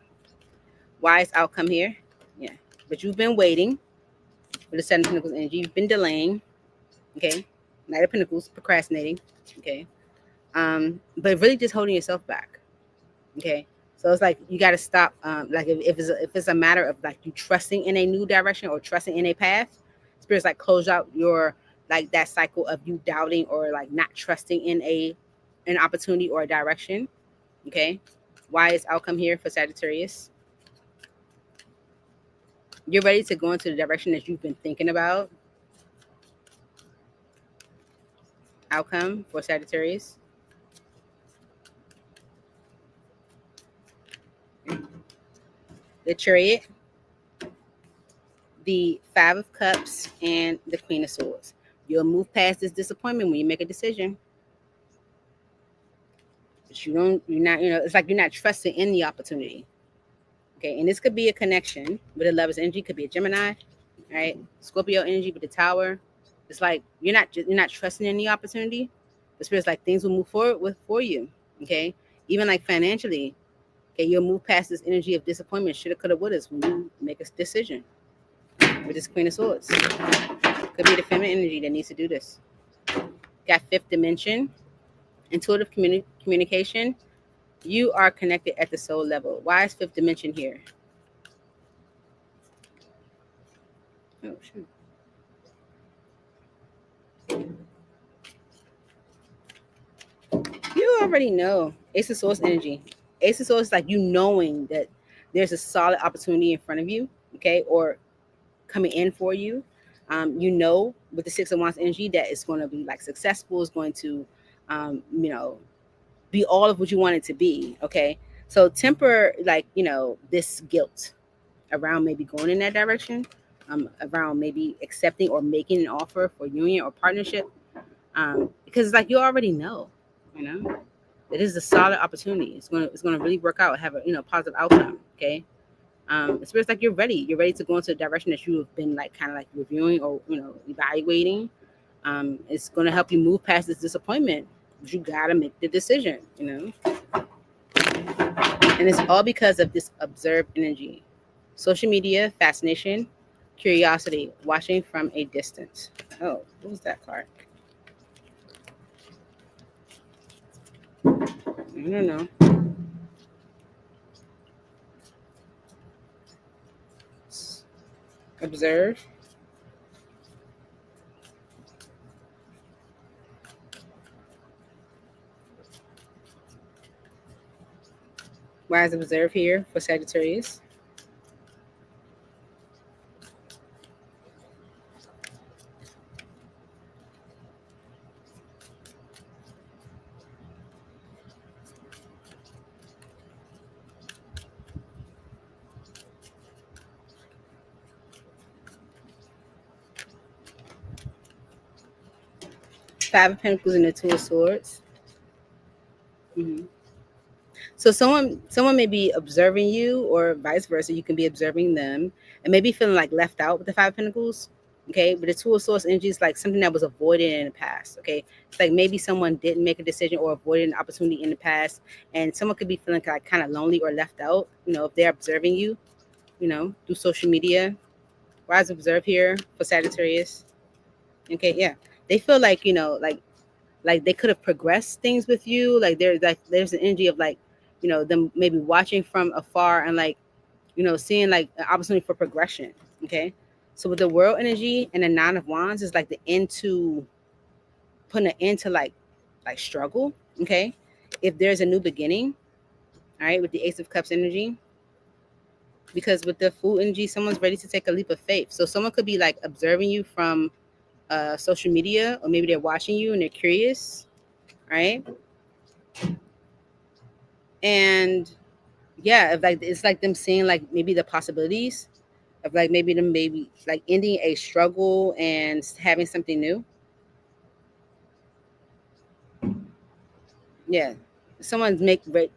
Why is outcome here? Yeah. But you've been waiting for the Seven of Pentacles energy. You've been delaying. Okay. Knight of Pentacles, procrastinating. Okay. But really just holding yourself back. Okay. So it's like you got to stop. Like if it's a matter of like you trusting in a new direction or trusting in a path, Spirit's like close out your like that cycle of you doubting or like not trusting in an opportunity or a direction. Okay. Why is outcome here for Sagittarius? You're ready to go into the direction that you've been thinking about. Outcome for Sagittarius. The Chariot, the Five of Cups, and the Queen of Swords. You'll move past this disappointment when you make a decision. But you're not, it's like you're not trusting in the opportunity. Okay, and this could be a connection with a lover's energy, could be a Gemini, right? Scorpio energy with the Tower. It's like you're not trusting in the opportunity. The Spirit's like things will move forward for you. Okay, even like financially. Okay, you'll move past this energy of disappointment, shoulda, coulda, woulda, when you make a decision with this Queen of Swords. Could be the feminine energy that needs to do this. Got fifth dimension, intuitive communication. You are connected at the soul level. Why is fifth dimension here? Oh, shoot. You already know. Ace of Swords energy. Ace of Swords is like you knowing that there's a solid opportunity in front of you, okay, or coming in for you. With the Six of Wands energy that it's going to be like successful, is going to, be all of what you want it to be, okay? So temper like, this guilt around maybe going in that direction, around maybe accepting or making an offer for union or partnership, because it's like you already know, It is a solid opportunity. It's gonna really work out, have a positive outcome. Okay. It's like you're ready. You're ready to go into the direction that you have been like kind of like reviewing or evaluating. It's gonna help you move past this disappointment. But you gotta make the decision. And it's all because of this observed energy. Social media, fascination, curiosity, watching from a distance. Oh, what was that card? I don't know. Observe. Why is observe here for Sagittarius? Five of Pentacles and the Two of Swords. Mm-hmm. So someone may be observing you, or vice versa. You can be observing them, and maybe feeling like left out with the Five of Pentacles. Okay, but the Two of Swords energy is like something that was avoided in the past. Okay, it's like maybe someone didn't make a decision or avoided an opportunity in the past, and someone could be feeling like kind of lonely or left out. If they're observing you, through social media. Rise observe here for Sagittarius. Okay, yeah, they feel like like they could have progressed things with you. Like there's an energy of like them maybe watching from afar and like seeing like an opportunity for progression. Okay, so with the world energy and the Nine of Wands is like the end to putting an end to like struggle. Okay, if there's a new beginning. All right, with the Ace of Cups energy, because with the Fool energy, someone's ready to take a leap of faith. So someone could be like observing you from social media, or maybe they're watching you and they're curious, right? And yeah, if like it's like them seeing like maybe the possibilities of like maybe like ending a struggle and having something new. Yeah, someone's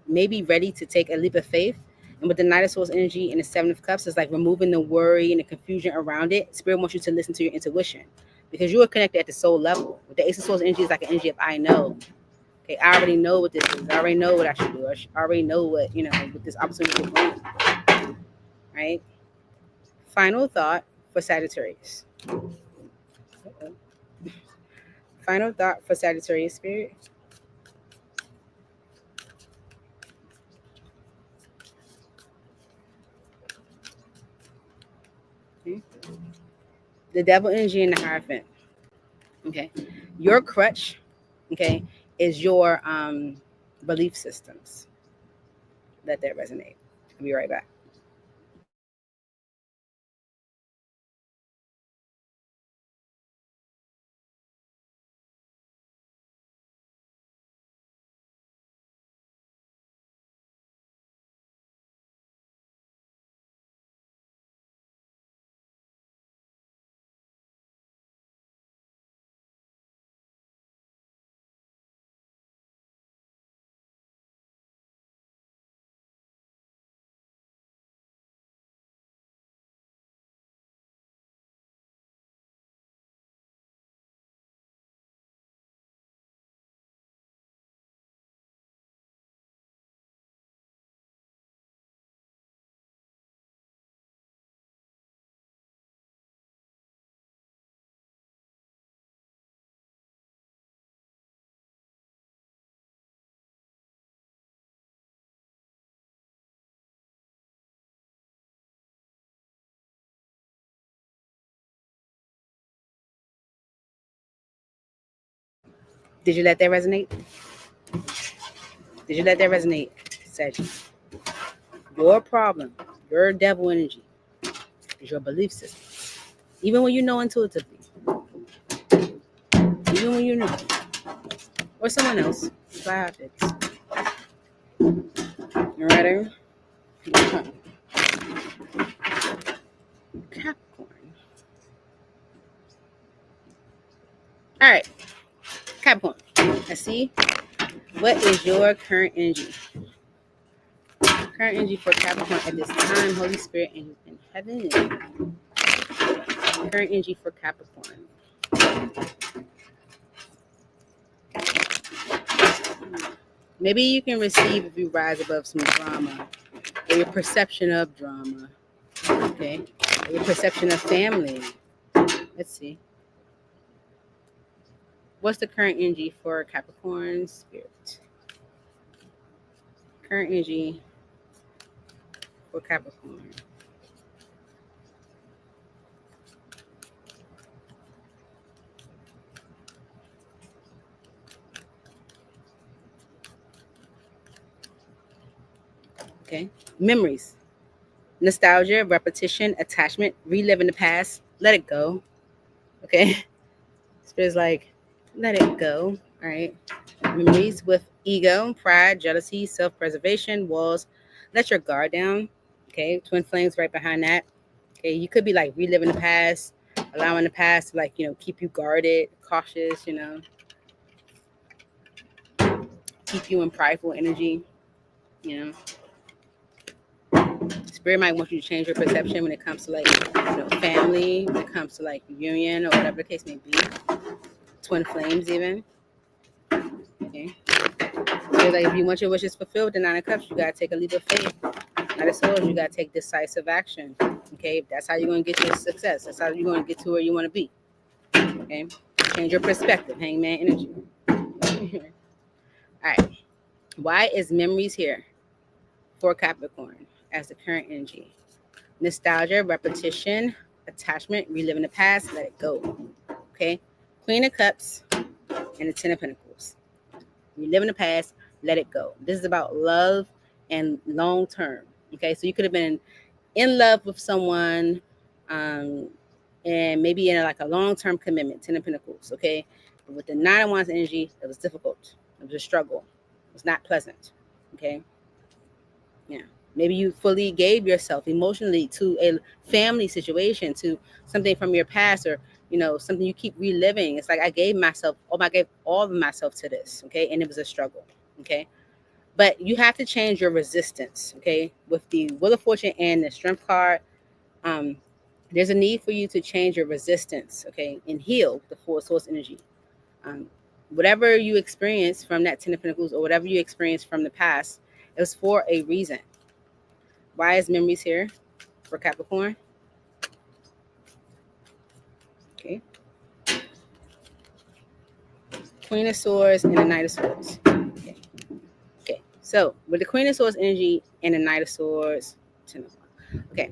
maybe ready to take a leap of faith. And with the Knight of Swords energy and the Seven of Cups, it's like removing the worry and the confusion around it. Spirit wants you to listen to your intuition, because you are connected at the soul level. With the Ace of Swords energy is like an energy of I know. Okay, I already know what this is. I already know what I should do. I already know what what this opportunity is bringing. Right. Final thought for Sagittarius. Final thought for Sagittarius spirit. Okay. The Devil energy and the Hierophant. Okay. Your crutch, okay, is your belief systems. Let that resonate. I'll be right back. Did you let that resonate? Did you let that resonate, Sagittarius? Your problem, your devil energy, is your belief system. Even when you know intuitively, even when you know, or someone else, biopics. You ready? Capricorn. All right, Capricorn. Let's see What is your current energy? Current energy for Capricorn at this time, Holy Spirit, and in heaven. Current energy for Capricorn. Maybe you can receive if you rise above some drama, or your perception of drama, okay? Or your perception of family. Let's see. What's the current energy for Capricorn Spirit? Current energy for Capricorn. Okay. Memories. Nostalgia, repetition, attachment, reliving the past. Let it go. Okay. Spirit's like, let it go. All right. Memories with ego, pride, jealousy, self-preservation, walls. Let your guard down. Okay. Twin flames right behind that. Okay. You could be like reliving the past, allowing the past to, like, keep you guarded, cautious, keep you in prideful energy, you know. Spirit might want you to change your perception when it comes to, like, family, when it comes to, like, union or whatever the case may be. Twin flames even. Okay. So, like, if you want your wishes fulfilled, the 9 of Cups, you gotta take a leap of faith. Knight of Swords, you gotta take decisive action. Okay, that's how you're gonna get your success. That's how you're gonna get to where you want to be. Okay, change your perspective. Hangman energy. All right. Why is memories here for Capricorn as the current energy? Nostalgia, repetition, attachment, reliving the past, let it go. Okay, Queen of Cups and the 10 of Pentacles. Reliving the past, let it go. This is about love and long term. Okay, so you could have been in love with someone, and maybe in like a long-term commitment, 10 of Pentacles. Okay, but with the 9 of Wands energy, it was difficult. It was a struggle. It was not pleasant. Okay, yeah. Maybe you fully gave yourself emotionally to a family situation, to something from your past, or something you keep reliving. It's like I gave all of myself to this. Okay, and it was a struggle. Okay. But you have to change your resistance, okay? With the Wheel of Fortune and the Strength card, there's a need for you to change your resistance, okay? And heal the full source energy. Whatever you experience from that 10 of Pentacles, or whatever you experienced from the past, it was for a reason. Why is memories here for Capricorn? Okay. Queen of Swords and the Knight of Swords. Okay. So with the Queen of Swords energy and the Knight of Swords, 10 of Wands. Okay.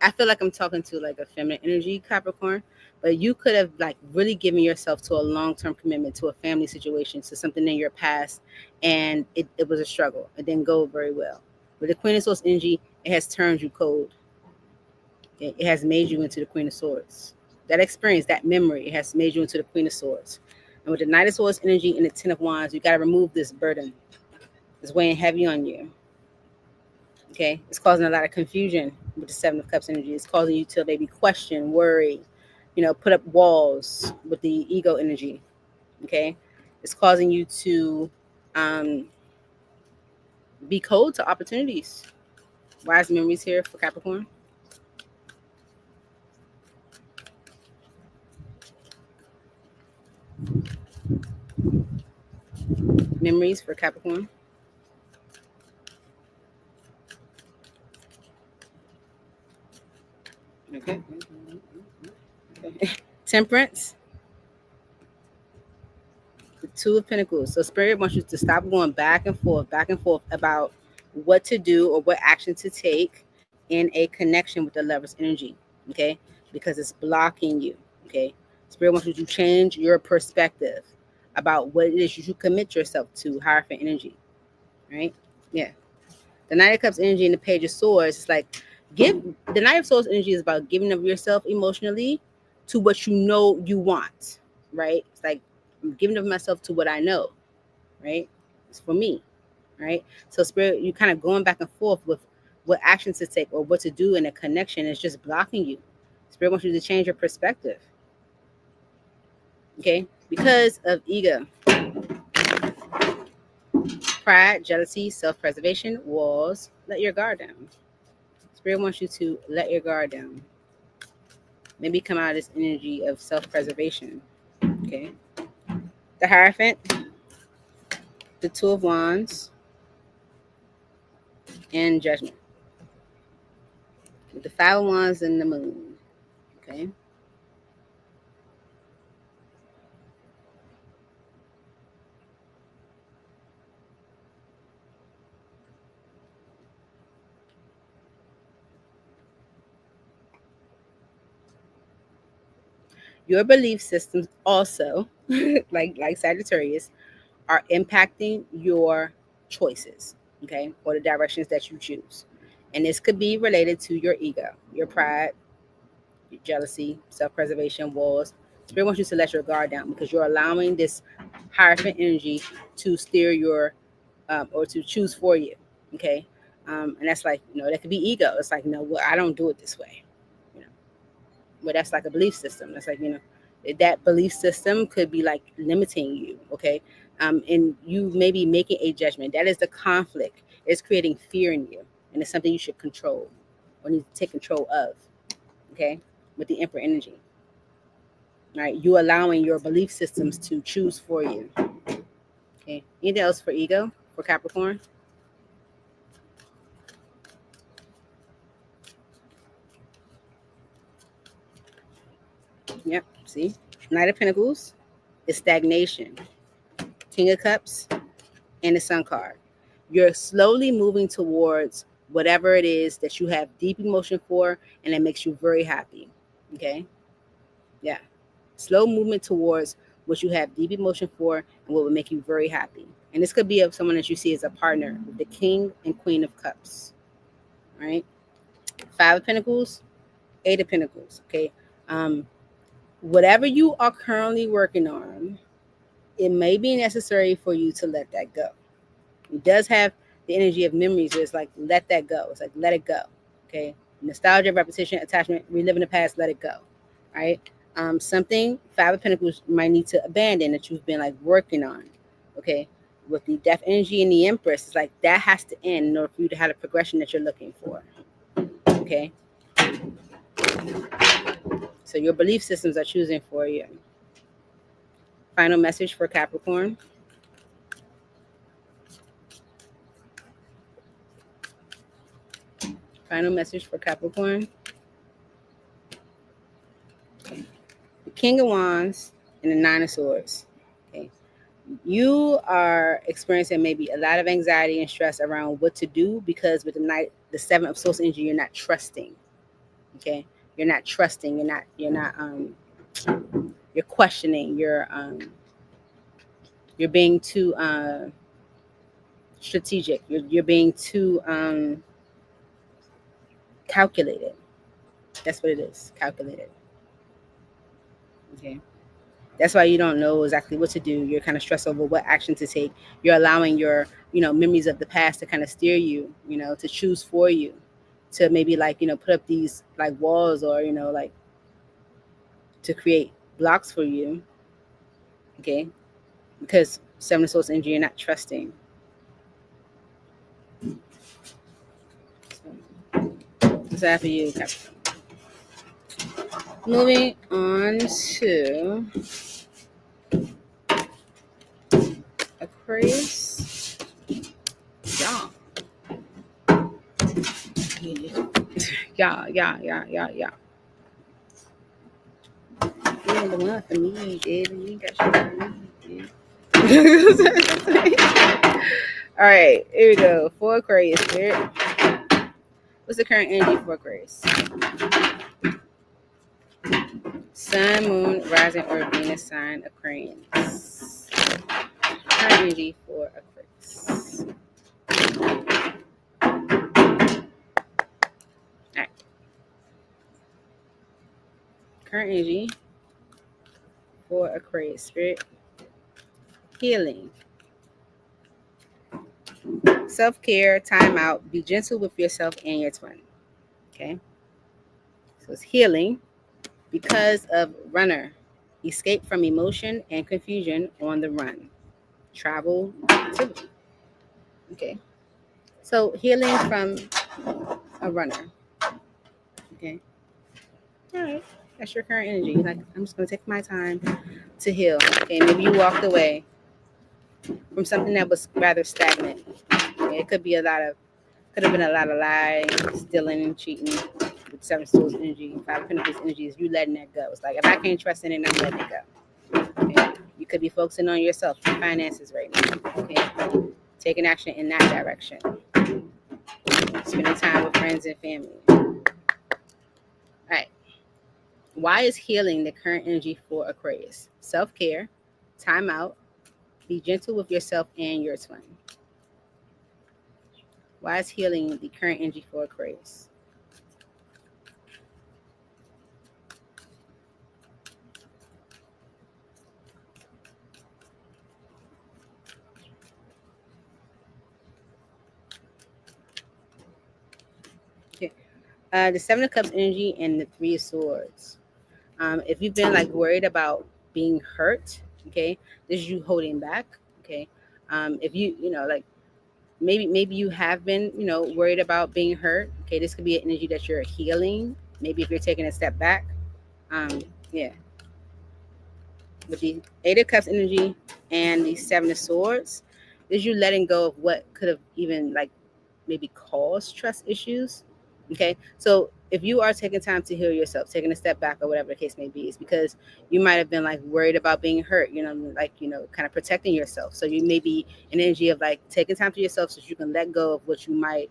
I feel like I'm talking to like a feminine energy Capricorn, but you could have like really given yourself to a long-term commitment to a family situation, to something in your past, and it was a struggle. It didn't go very well. With the Queen of Swords energy, it has turned you cold. It has made you into the Queen of Swords. That experience, that memory, it has made you into the Queen of Swords. And with the Knight of Swords energy and the 10 of Wands, you got to remove this burden. It's weighing heavy on you. Okay, it's causing a lot of confusion with the 7 of Cups energy. It's causing you to maybe question, worry, put up walls with the ego energy. Okay, it's causing you to be cold to opportunities. Wise memories here for Capricorn. Memories for Capricorn. Okay. Temperance. The 2 of Pentacles. So Spirit wants you to stop going back and forth about what to do or what action to take in a connection with the Lover's energy. Okay, because it's blocking you. Okay, Spirit wants you to change your perspective about what it is you should commit yourself to. Hierophant energy. Right? Yeah. The Knight of Cups energy and the Page of Swords. It's like the Knight of Swords energy is about giving of yourself emotionally to what you know you want. Right? It's like I'm giving of myself to what I know. Right? It's for me. Right? So Spirit, you kind of going back and forth with what actions to take or what to do in a connection is just blocking you. Spirit wants you to change your perspective. Okay? Because of ego. Pride, jealousy, self-preservation, walls. Let your guard down. Spirit wants you to let your guard down. Maybe come out of this energy of self-preservation. Okay. The Hierophant, the Two of Wands, and Judgment. With the Five of Wands and the Moon. Okay. Your belief systems also, like Sagittarius, are impacting your choices, okay, or the directions that you choose. And this could be related to your ego, your pride, your jealousy, self-preservation, walls. Spirit wants you to let your guard down because you're allowing this Hierophant energy to steer your or to choose for you, okay. And that's like, that could be ego. It's like, no, well, I don't do it this way, you know. Well, that's like a belief system. That's like, that belief system could be like limiting you, okay. And you may be making a judgment. That is the conflict. It's creating fear in you, and it's something you should control or need to take control of, okay, with the Emperor energy. All right, you allowing your belief systems to choose for you. Okay, anything else for ego, for Capricorn? Yep, see? Knight of Pentacles is stagnation. King of Cups and the Sun card. You're slowly moving towards whatever it is that you have deep emotion for and that makes you very happy. Okay? Yeah. Slow movement towards what you have deep emotion for and what would make you very happy. And this could be of someone that you see as a partner, the King and Queen of Cups. All right? Five of Pentacles, Eight of Pentacles. Okay? Whatever you are currently working on, it may be necessary for you to let that go. It does have the energy of memories where it's like, let that go. It's like, let it go. Okay. Nostalgia, repetition, attachment, reliving the past, let it go. Right. Something Five of Pentacles might need to abandon that you've been like working on. Okay. With the Death energy and the Empress, it's like that has to end in order for you to have the progression that you're looking for. Okay. So your belief systems are choosing for you. Final message for Capricorn. Final message for Capricorn. Okay. The King of Wands and the Nine of Swords. Okay. You are experiencing maybe a lot of anxiety and stress around what to do because with the Seven of Swords energy, you're not trusting. Okay. You're not trusting. You're questioning. You're being too strategic. You're being too calculated. That's what it is. Calculated. Okay. That's why you don't know exactly what to do. You're kind of stressed over what action to take. You're allowing your, memories of the past to kind of steer you, to choose for you, to maybe like, put up these like walls or, like to create blocks for you. Okay. Because Seven of Swords energy, you're not trusting. What's that for you, Capricorn? Moving on to Aquarius. Y'all. Yeah. You're the one for me, dude. You ain't got shit for me, dude. All right, here we go. For Aquarius, Spirit. What's the current energy for Aquarius? Sun, Moon, Rising, or Venus sign Aquarius. Current energy for Aquarius. All right. Current energy for Aquarius, Spirit. Healing. Self-care, time out, be gentle with yourself and your twin. Okay. So it's healing because of runner. Escape from emotion and confusion on the run. Travel activity. Okay. So healing from a runner. Okay. All right. That's your current energy. Like, I'm just going to take my time to heal. Okay. Maybe you walked away from something that was rather stagnant. Okay? It could have been a lot of lying, stealing, and cheating. With Seven of Swords energy, Five of Pentacles energy is you letting that go. It's like, if I can't trust in it, I'm letting it go. Okay? You could be focusing on yourself, your finances right now. Okay? Taking action in that direction. Spending time with friends and family. All right. Why is healing the current energy for Aquarius? Self-care, time out, be gentle with yourself and your twin. Why is healing the current energy for Aquarius? Okay. The Seven of Cups energy and the Three of Swords. If you've been like worried about being hurt, okay, this is you holding back. Okay. If you know, like maybe you have been, worried about being hurt. Okay, this could be an energy that you're healing. Maybe if you're taking a step back. Yeah. With the Eight of Cups energy and the Seven of Swords, is you letting go of what could have even like maybe caused trust issues. Okay, so if you are taking time to heal yourself, taking a step back or whatever the case may be, it's because you might have been like worried about being hurt, kind of protecting yourself. So you may be an energy of like taking time to yourself so you can let go of what you might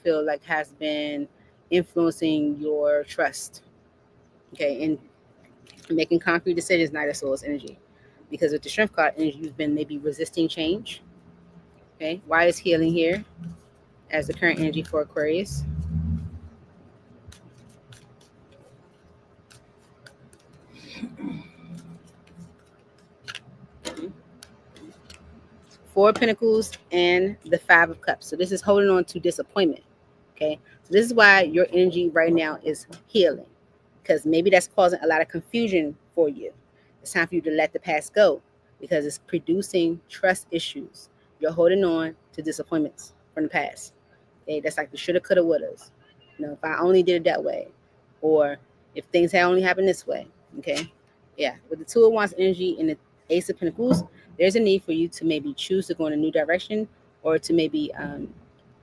feel like has been influencing your trust. Okay, and making concrete decisions, Knight of Swords energy. Because with the Strength card energy, you've been maybe resisting change. Okay, why is healing here as the current energy for Aquarius? Four of Pentacles and the Five of Cups. So this is holding on to disappointment. Okay, so this is why your energy right now is healing, because maybe that's causing a lot of confusion for you. It's time for you to let the past go because it's producing trust issues. You're holding on to disappointments from the past. Okay, that's like the shoulda, coulda, wouldas. If I only did it that way, or if things had only happened this way. Okay, yeah. With the Two of Wands energy and the Ace of Pentacles, there's a need for you to maybe choose to go in a new direction, or to maybe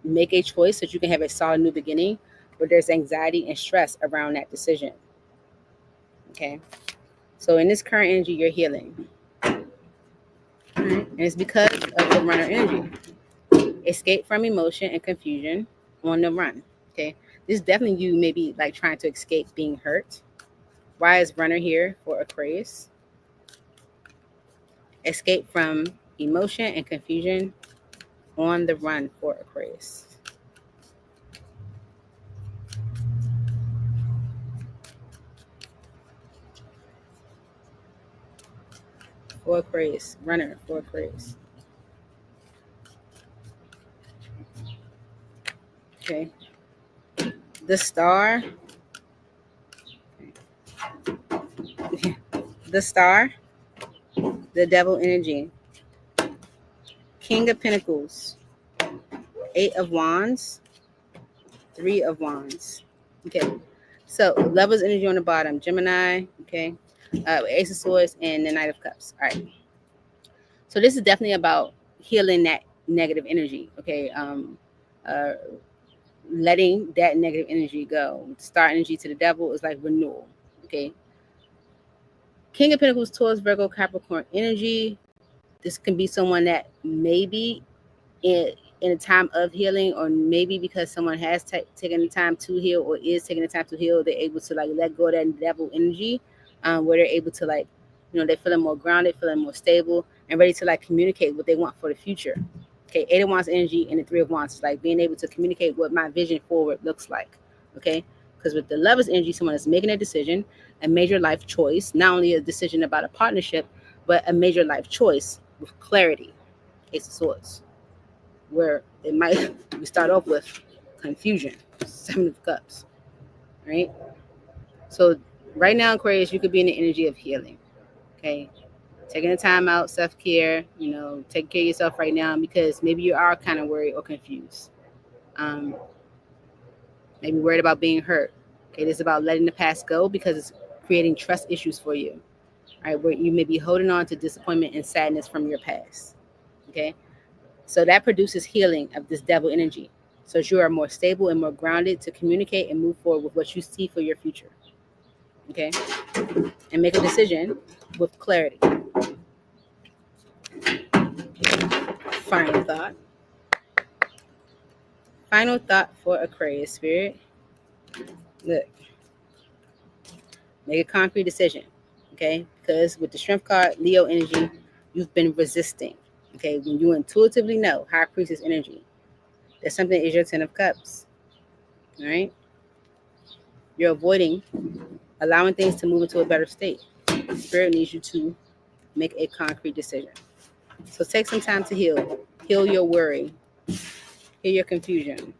make a choice so that you can have a solid new beginning. But there's anxiety and stress around that decision. Okay, so in this current energy, you're healing. All right? And it's because of the runner energy. Escape from emotion and confusion on the run. Okay, this is definitely you maybe like trying to escape being hurt. Why is runner here for Aquarius? Escape from emotion and confusion on the run for Aquarius. For Aquarius, runner for Aquarius. Okay, the star. The star, the devil energy, King of Pentacles, Eight of Wands, Three of Wands. Okay, so Lover's energy on the bottom, Gemini. Okay, Ace of Swords and the Knight of Cups. All right. So this is definitely about healing that negative energy. Okay, letting that negative energy go. Star energy to the devil is like renewal. Okay. King of Pentacles, Taurus, Virgo, Capricorn energy. This can be someone that maybe in a time of healing, or maybe because someone has taken the time to heal or is taking the time to heal, they're able to like let go of that devil energy, where they're able to like, they're feeling more grounded, feeling more stable, and ready to like communicate what they want for the future. Okay, Eight of Wands energy and the Three of Wands is like being able to communicate what my vision forward looks like. Okay, because with the Lover's energy, someone is making a decision, a major life choice, not only a decision about a partnership, but a major life choice with clarity. Ace of Swords, where it might we start off with confusion. Seven of Cups, right? So right now, Aquarius, you could be in the energy of healing. Okay, taking the time out, self-care, taking care of yourself right now, because maybe you are kind of worried or confused. Maybe worried about being hurt. Okay, this is about letting the past go because it's creating trust issues for you. All right, where you may be holding on to disappointment and sadness from your past. Okay, so that produces healing of this devil energy. So you are more stable and more grounded to communicate and move forward with what you see for your future. Okay, and make a decision with clarity. Final thought. Final thought for Aquarius spirit. Look, make a concrete decision. Okay, because with the Strength card, Leo energy, you've been resisting. Okay, when you intuitively know High Priestess energy, that something is your Ten of Cups. All right, you're avoiding allowing things to move into a better state. Spirit needs you to make a concrete decision. So take some time to heal. Heal your worry. Heal your confusion.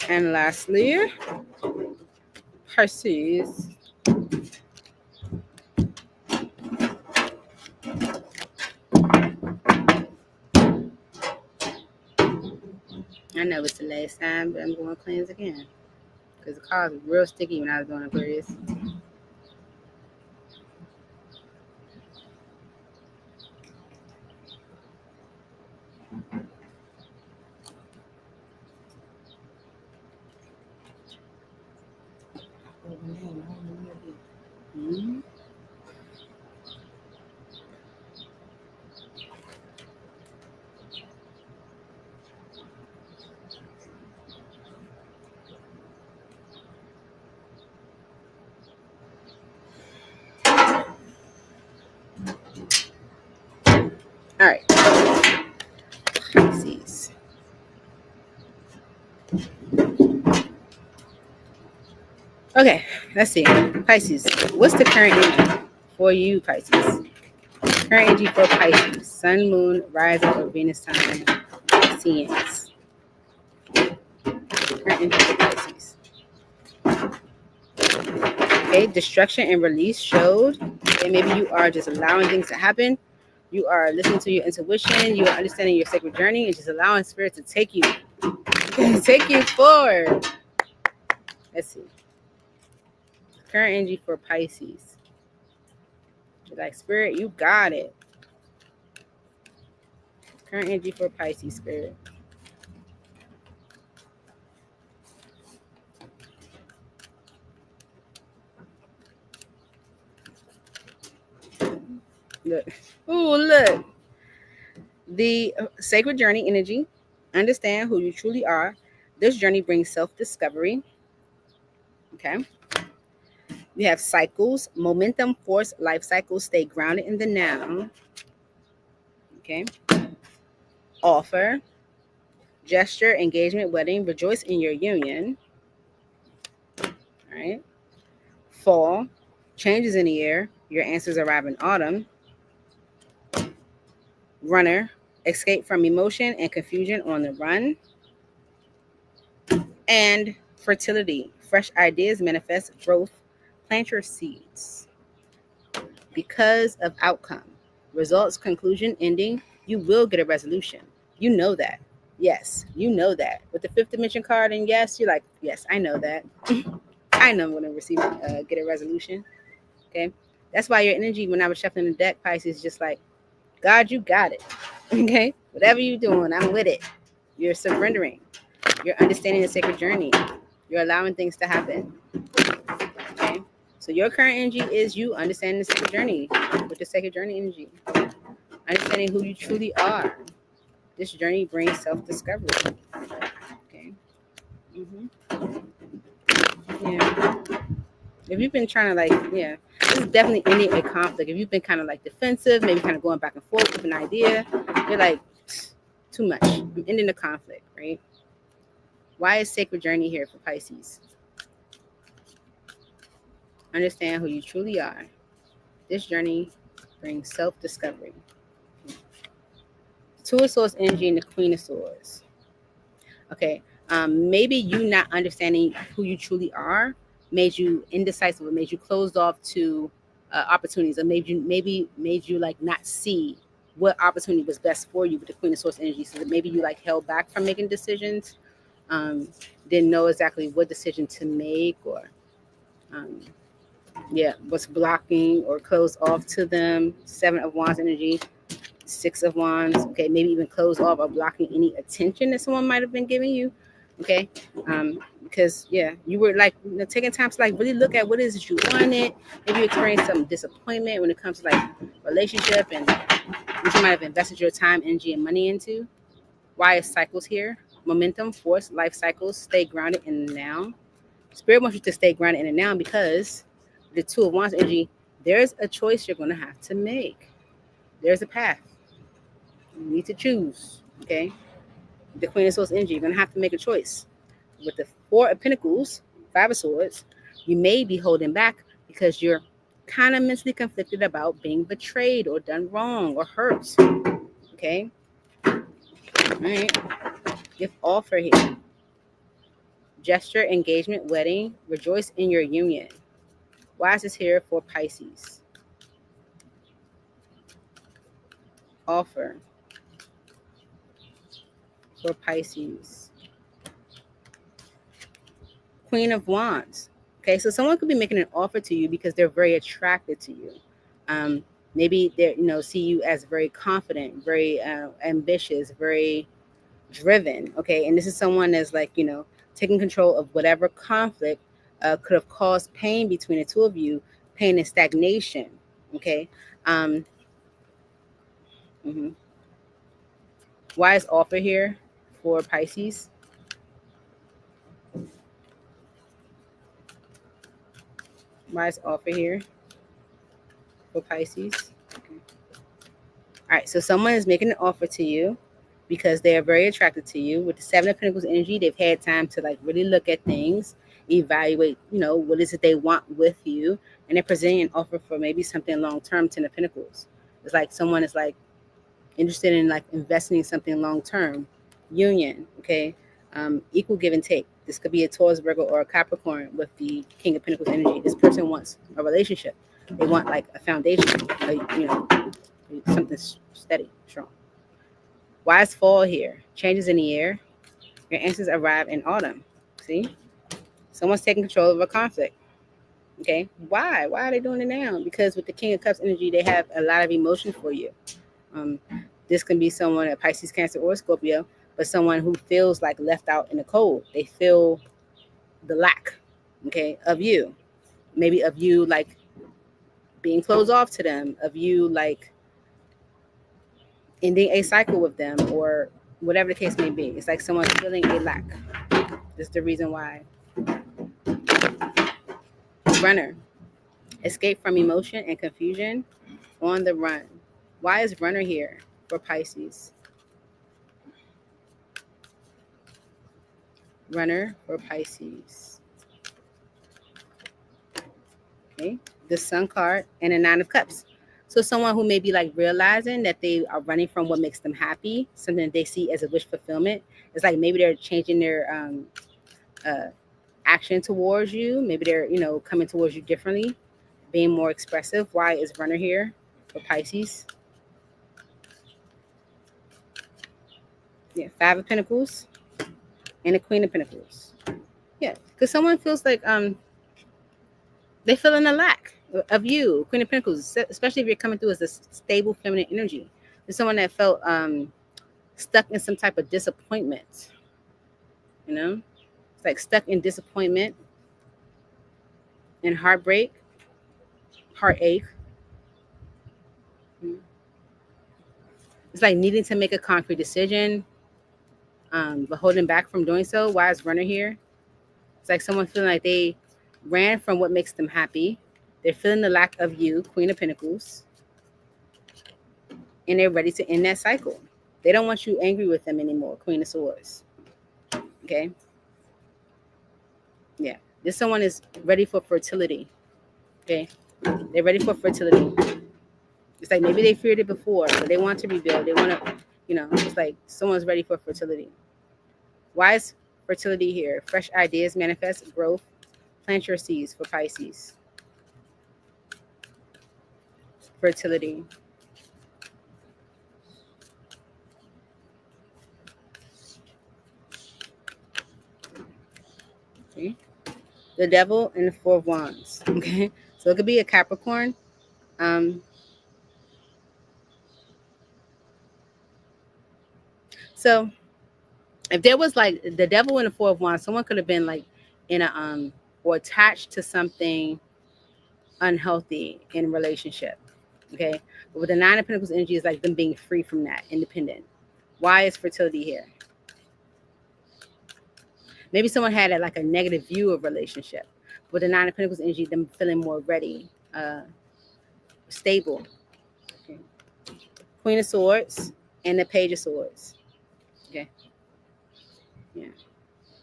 And lastly, Pisces. I know it's the last time, but I'm going to cleanse again. Because the cards was real sticky when I was doing Aquarius. Mm-hmm. All right. Pisces. Okay, let's see. Pisces. What's the current energy for you, Pisces? Current energy for Pisces. Sun, Moon, Rising, or Venus sign. Seeings. Current energy for Pisces. Okay, destruction and release showed. Okay, maybe you are just allowing things to happen. You are listening to your intuition. You are understanding your sacred journey and just allowing spirit to take you forward. Let's see. Current energy for Pisces. You're like, spirit, you got it. Current energy for Pisces, spirit. Look. Ooh, look. The sacred journey energy. Understand who you truly are. This journey brings self-discovery. Okay. You have cycles, momentum, force, life cycles. Stay grounded in the now. Okay. Offer, gesture, engagement, wedding. Rejoice in your union. All right. Fall, changes in the air. Your answers arrive in autumn. Runner, escape from emotion and confusion on the run. And fertility, fresh ideas manifest growth. Plant your seeds. Because of outcome, results, conclusion, ending, you will get a resolution. You know that. Yes, you know that. With the fifth dimension card, and yes, you're like, yes, I know that. I know I'm going to receive, get a resolution. Okay. That's why your energy, when I was shuffling the deck, Pisces, just like, God, you got it. Okay. Whatever you're doing, I'm with it. You're surrendering. You're understanding the sacred journey. You're allowing things to happen. Okay. So your current energy is you understanding the sacred journey with the sacred journey energy. Understanding who you truly are. This journey brings self-discovery. Okay. Yeah. If you've been trying to this is definitely ending a conflict. If you've been kind of like defensive, maybe kind of going back and forth with an idea, you're like, too much. I'm ending the conflict, right? Why is sacred journey here for Pisces? Understand who you truly are. This journey brings self-discovery. Two of Swords energy and the Queen of Swords. Okay. Maybe you not understanding who you truly are made you indecisive, or made you closed off to opportunities, or maybe made you like not see what opportunity was best for you with the Queen of Swords energy. So that maybe you like held back from making decisions, didn't know exactly what decision to make, or was blocking or closed off to them. 7 of Wands energy, 6 of Wands. Okay, maybe even closed off or blocking any attention that someone might have been giving you. Okay, because you were like taking time to like really look at what it is that you wanted. Maybe you experienced some disappointment when it comes to like relationship and what you might have invested your time, energy, and money into. Why is cycles here? Momentum, force, life cycles. Stay grounded in the now. Spirit wants you to stay grounded in the now because the 2 of Wands energy, there's a choice you're going to have to make. There's a path. You need to choose. Okay. The Queen of Swords energy, you're going to have to make a choice. With the 4 of Pentacles, 5 of Swords, you may be holding back because you're kind of mentally conflicted about being betrayed or done wrong or hurt. Okay. All right. Give offer here. Gesture, engagement, wedding. Rejoice in your union. Why is this here for Pisces? Offer for Pisces. Queen of Wands. Okay, so someone could be making an offer to you because they're very attracted to you. Maybe they see you as very confident, very ambitious, very driven. Okay, and this is someone that's like taking control of whatever conflict could have caused pain between the 2 of you, pain and stagnation. Okay. Why is offer here for Pisces? Why is offer here for Pisces? Okay. All right, so someone is making an offer to you because they are very attracted to you. With the 7 of Pentacles energy, they've had time to like really look at things, evaluate, what is it they want with you, and they're presenting an offer for maybe something long-term. 10 of Pentacles. It's like someone is like interested in like investing in something long-term. Union, okay? Equal give and take. This could be a Taurus, Virgo, or a Capricorn with the King of Pentacles energy. This person wants a relationship. They want like a foundation, something steady, strong. Why is fall here? Changes in the air. Your answers arrive in autumn. See? Someone's taking control of a conflict. Okay? Why? Why are they doing it now? Because with the King of Cups energy, they have a lot of emotion for you. This can be someone, a Pisces, Cancer, or Scorpio, but someone who feels like left out in the cold. They feel the lack, okay, of you. Maybe of you like being closed off to them, of you like ending a cycle with them, or whatever the case may be. It's like someone feeling a lack. This is the reason why. Runner. Escape from emotion and confusion. On the run. Why is runner here for Pisces? Runner for Pisces. Okay. The Sun card and a 9 of Cups. So someone who may be like realizing that they are running from what makes them happy, something that they see as a wish fulfillment. It's like maybe they're changing their action towards you. Maybe they're, coming towards you differently, being more expressive. Why is runner here for Pisces? Yeah, 5 of Pentacles and a Queen of Pentacles. Yeah, because someone feels like they feel in a lack of you, Queen of Pentacles, especially if you're coming through as a stable feminine energy. There's someone that felt stuck in some type of disappointment. It's like stuck in disappointment and heartbreak, heartache. It's like needing to make a concrete decision, but holding back from doing so. Why is runner here? It's like someone feeling like they ran from what makes them happy. They're feeling the lack of you, Queen of Pentacles, and they're ready to end that cycle. They don't want you angry with them anymore, Queen of Swords. Okay? Yeah. This someone is ready for fertility. Okay? They're ready for fertility. It's like maybe they feared it before, but they want to rebuild. They want to, it's like someone's ready for fertility. Why is fertility here? Fresh ideas manifest growth. Plant your seeds for Pisces. fertility. Okay. The devil and the Four of Wands. Okay. So it could be a Capricorn. So if there was like the devil and the Four of Wands, someone could have been like in a or attached to something unhealthy in a relationship. Okay. But with the Nine of Pentacles energy is like them being free from that, independent. Why is fertility here? Maybe someone had like a negative view of relationship. With the Nine of Pentacles energy, them feeling more ready, stable. Okay. Queen of Swords and the Page of Swords. Okay. Yeah.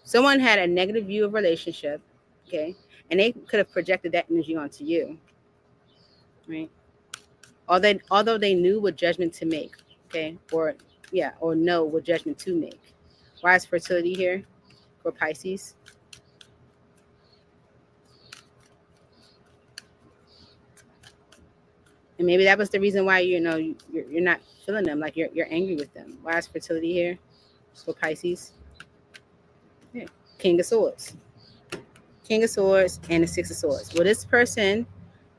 Someone had a negative view of relationship. Okay. And they could have projected that energy onto you. Right. Although they knew what judgment to make. Okay. Or know what judgment to make. Why is fertility here for Pisces? And maybe that was the reason why you're not feeling them, like you're angry with them. Why is fertility here for Pisces? Yeah. King of Swords. King of Swords and the Six of Swords. Well, this person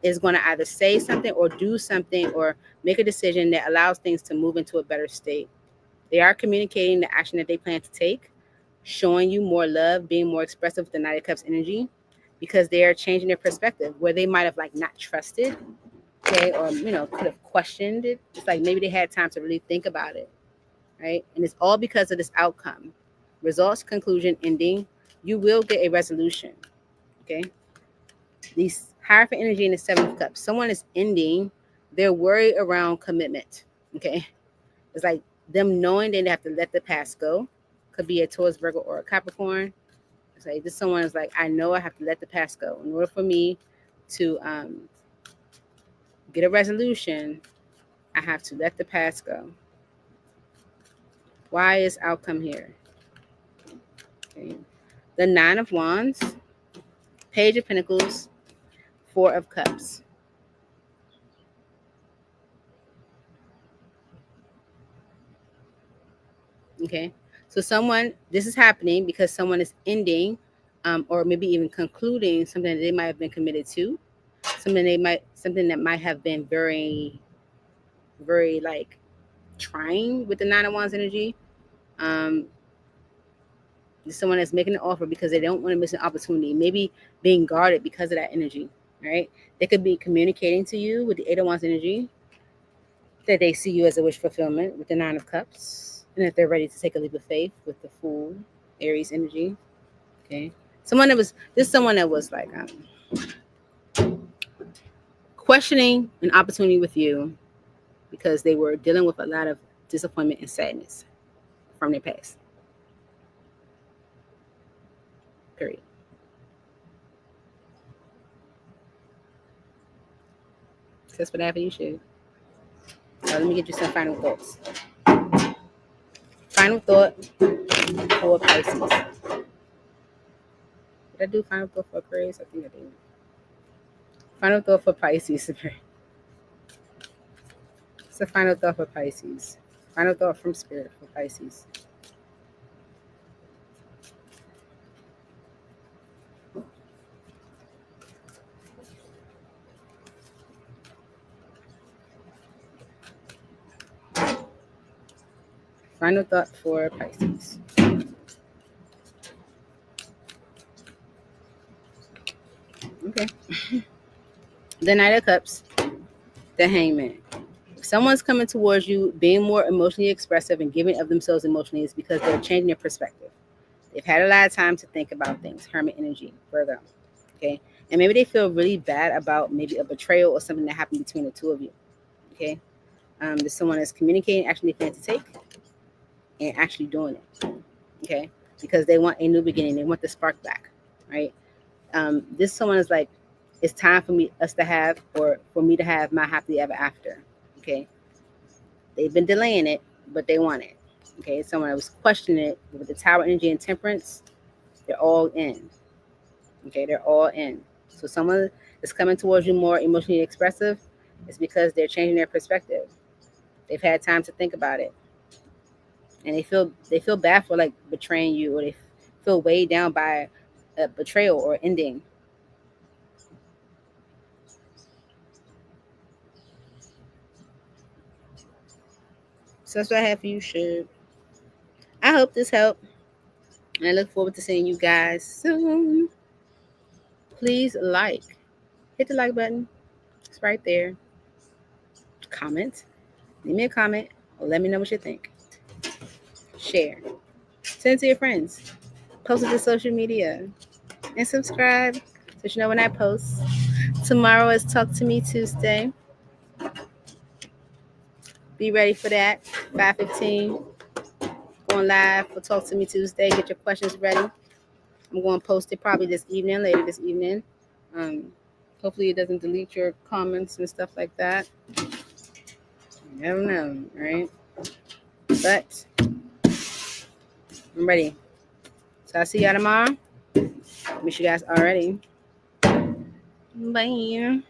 is going to either say something or do something or make a decision that allows things to move into a better state. They are communicating the action that they plan to take, showing you more love, being more expressive with the Knight of Cups energy, because they are changing their perspective where they might have like not trusted, okay, or could have questioned it. It's like maybe they had time to really think about it, right? And it's all because of this outcome. Results, conclusion, ending. You will get a resolution, okay? These Hierophant energy in the Seven of Cups. Someone is ending their worry around commitment, okay? It's like them knowing they have to let the past go. Could be a Taurus, Virgo, or a Capricorn. It's like this someone is like, I know I have to let the past go. In order for me to get a resolution, I have to let the past go. Why is outcome here? Okay. The Nine of Wands, Page of Pentacles, Four of Cups. Okay. So this is happening because someone is ending or maybe even concluding something that they might have been committed to, something that might have been very, very like trying with the Nine of Wands energy. Someone that's making an offer because they don't want to miss an opportunity, maybe being guarded because of that energy, right? They could be communicating to you with the Eight of Wands energy that they see you as a wish fulfillment with the Nine of Cups, and that they're ready to take a leap of faith with the Fool, Aries energy. Okay, someone that was like questioning an opportunity with you because they were dealing with a lot of disappointment and sadness from their past. Period. That's what happened. You should. Let me get you some final thoughts. Final thought for Pisces. Did I do final thought for Aquarius? I think I did. Final thought for Pisces. It's a final thought for Pisces. Final thought from Spirit for Pisces. Final thought for Pisces. Okay. The Knight of Cups, the Hangman. If someone's coming towards you, being more emotionally expressive and giving of themselves emotionally, is because they're changing their perspective. They've had a lot of time to think about things. Hermit energy, Virgo. Okay. And maybe they feel really bad about maybe a betrayal or something that happened between the two of you. Okay. There's someone that's communicating, actually plan to take, and actually doing it. Okay. Because they want a new beginning. They want the spark back. Right. This someone is like, it's time for me to have my happily ever after. Okay. They've been delaying it, but they want it. Okay. Someone that was questioning it with the Tower energy and Temperance, they're all in. Okay. They're all in. So someone is coming towards you more emotionally expressive. It's because they're changing their perspective. They've had time to think about it. And they feel bad for like betraying you, or they feel weighed down by a betrayal or ending. So that's what I have for you, Shug. I hope this helped. And I look forward to seeing you guys soon. Please hit the like button. It's right there. Comment. Leave me a comment or let me know what you think. Share. Send it to your friends. Post it to social media. And subscribe so you know when I post. Tomorrow is Talk to Me Tuesday. Be ready for that. 5:15. Going live for Talk to Me Tuesday. Get your questions ready. I'm going to post it probably later this evening. Hopefully it doesn't delete your comments and stuff like that. You never know, right? But I'm ready. So I'll see y'all tomorrow. Miss you guys already. Bye.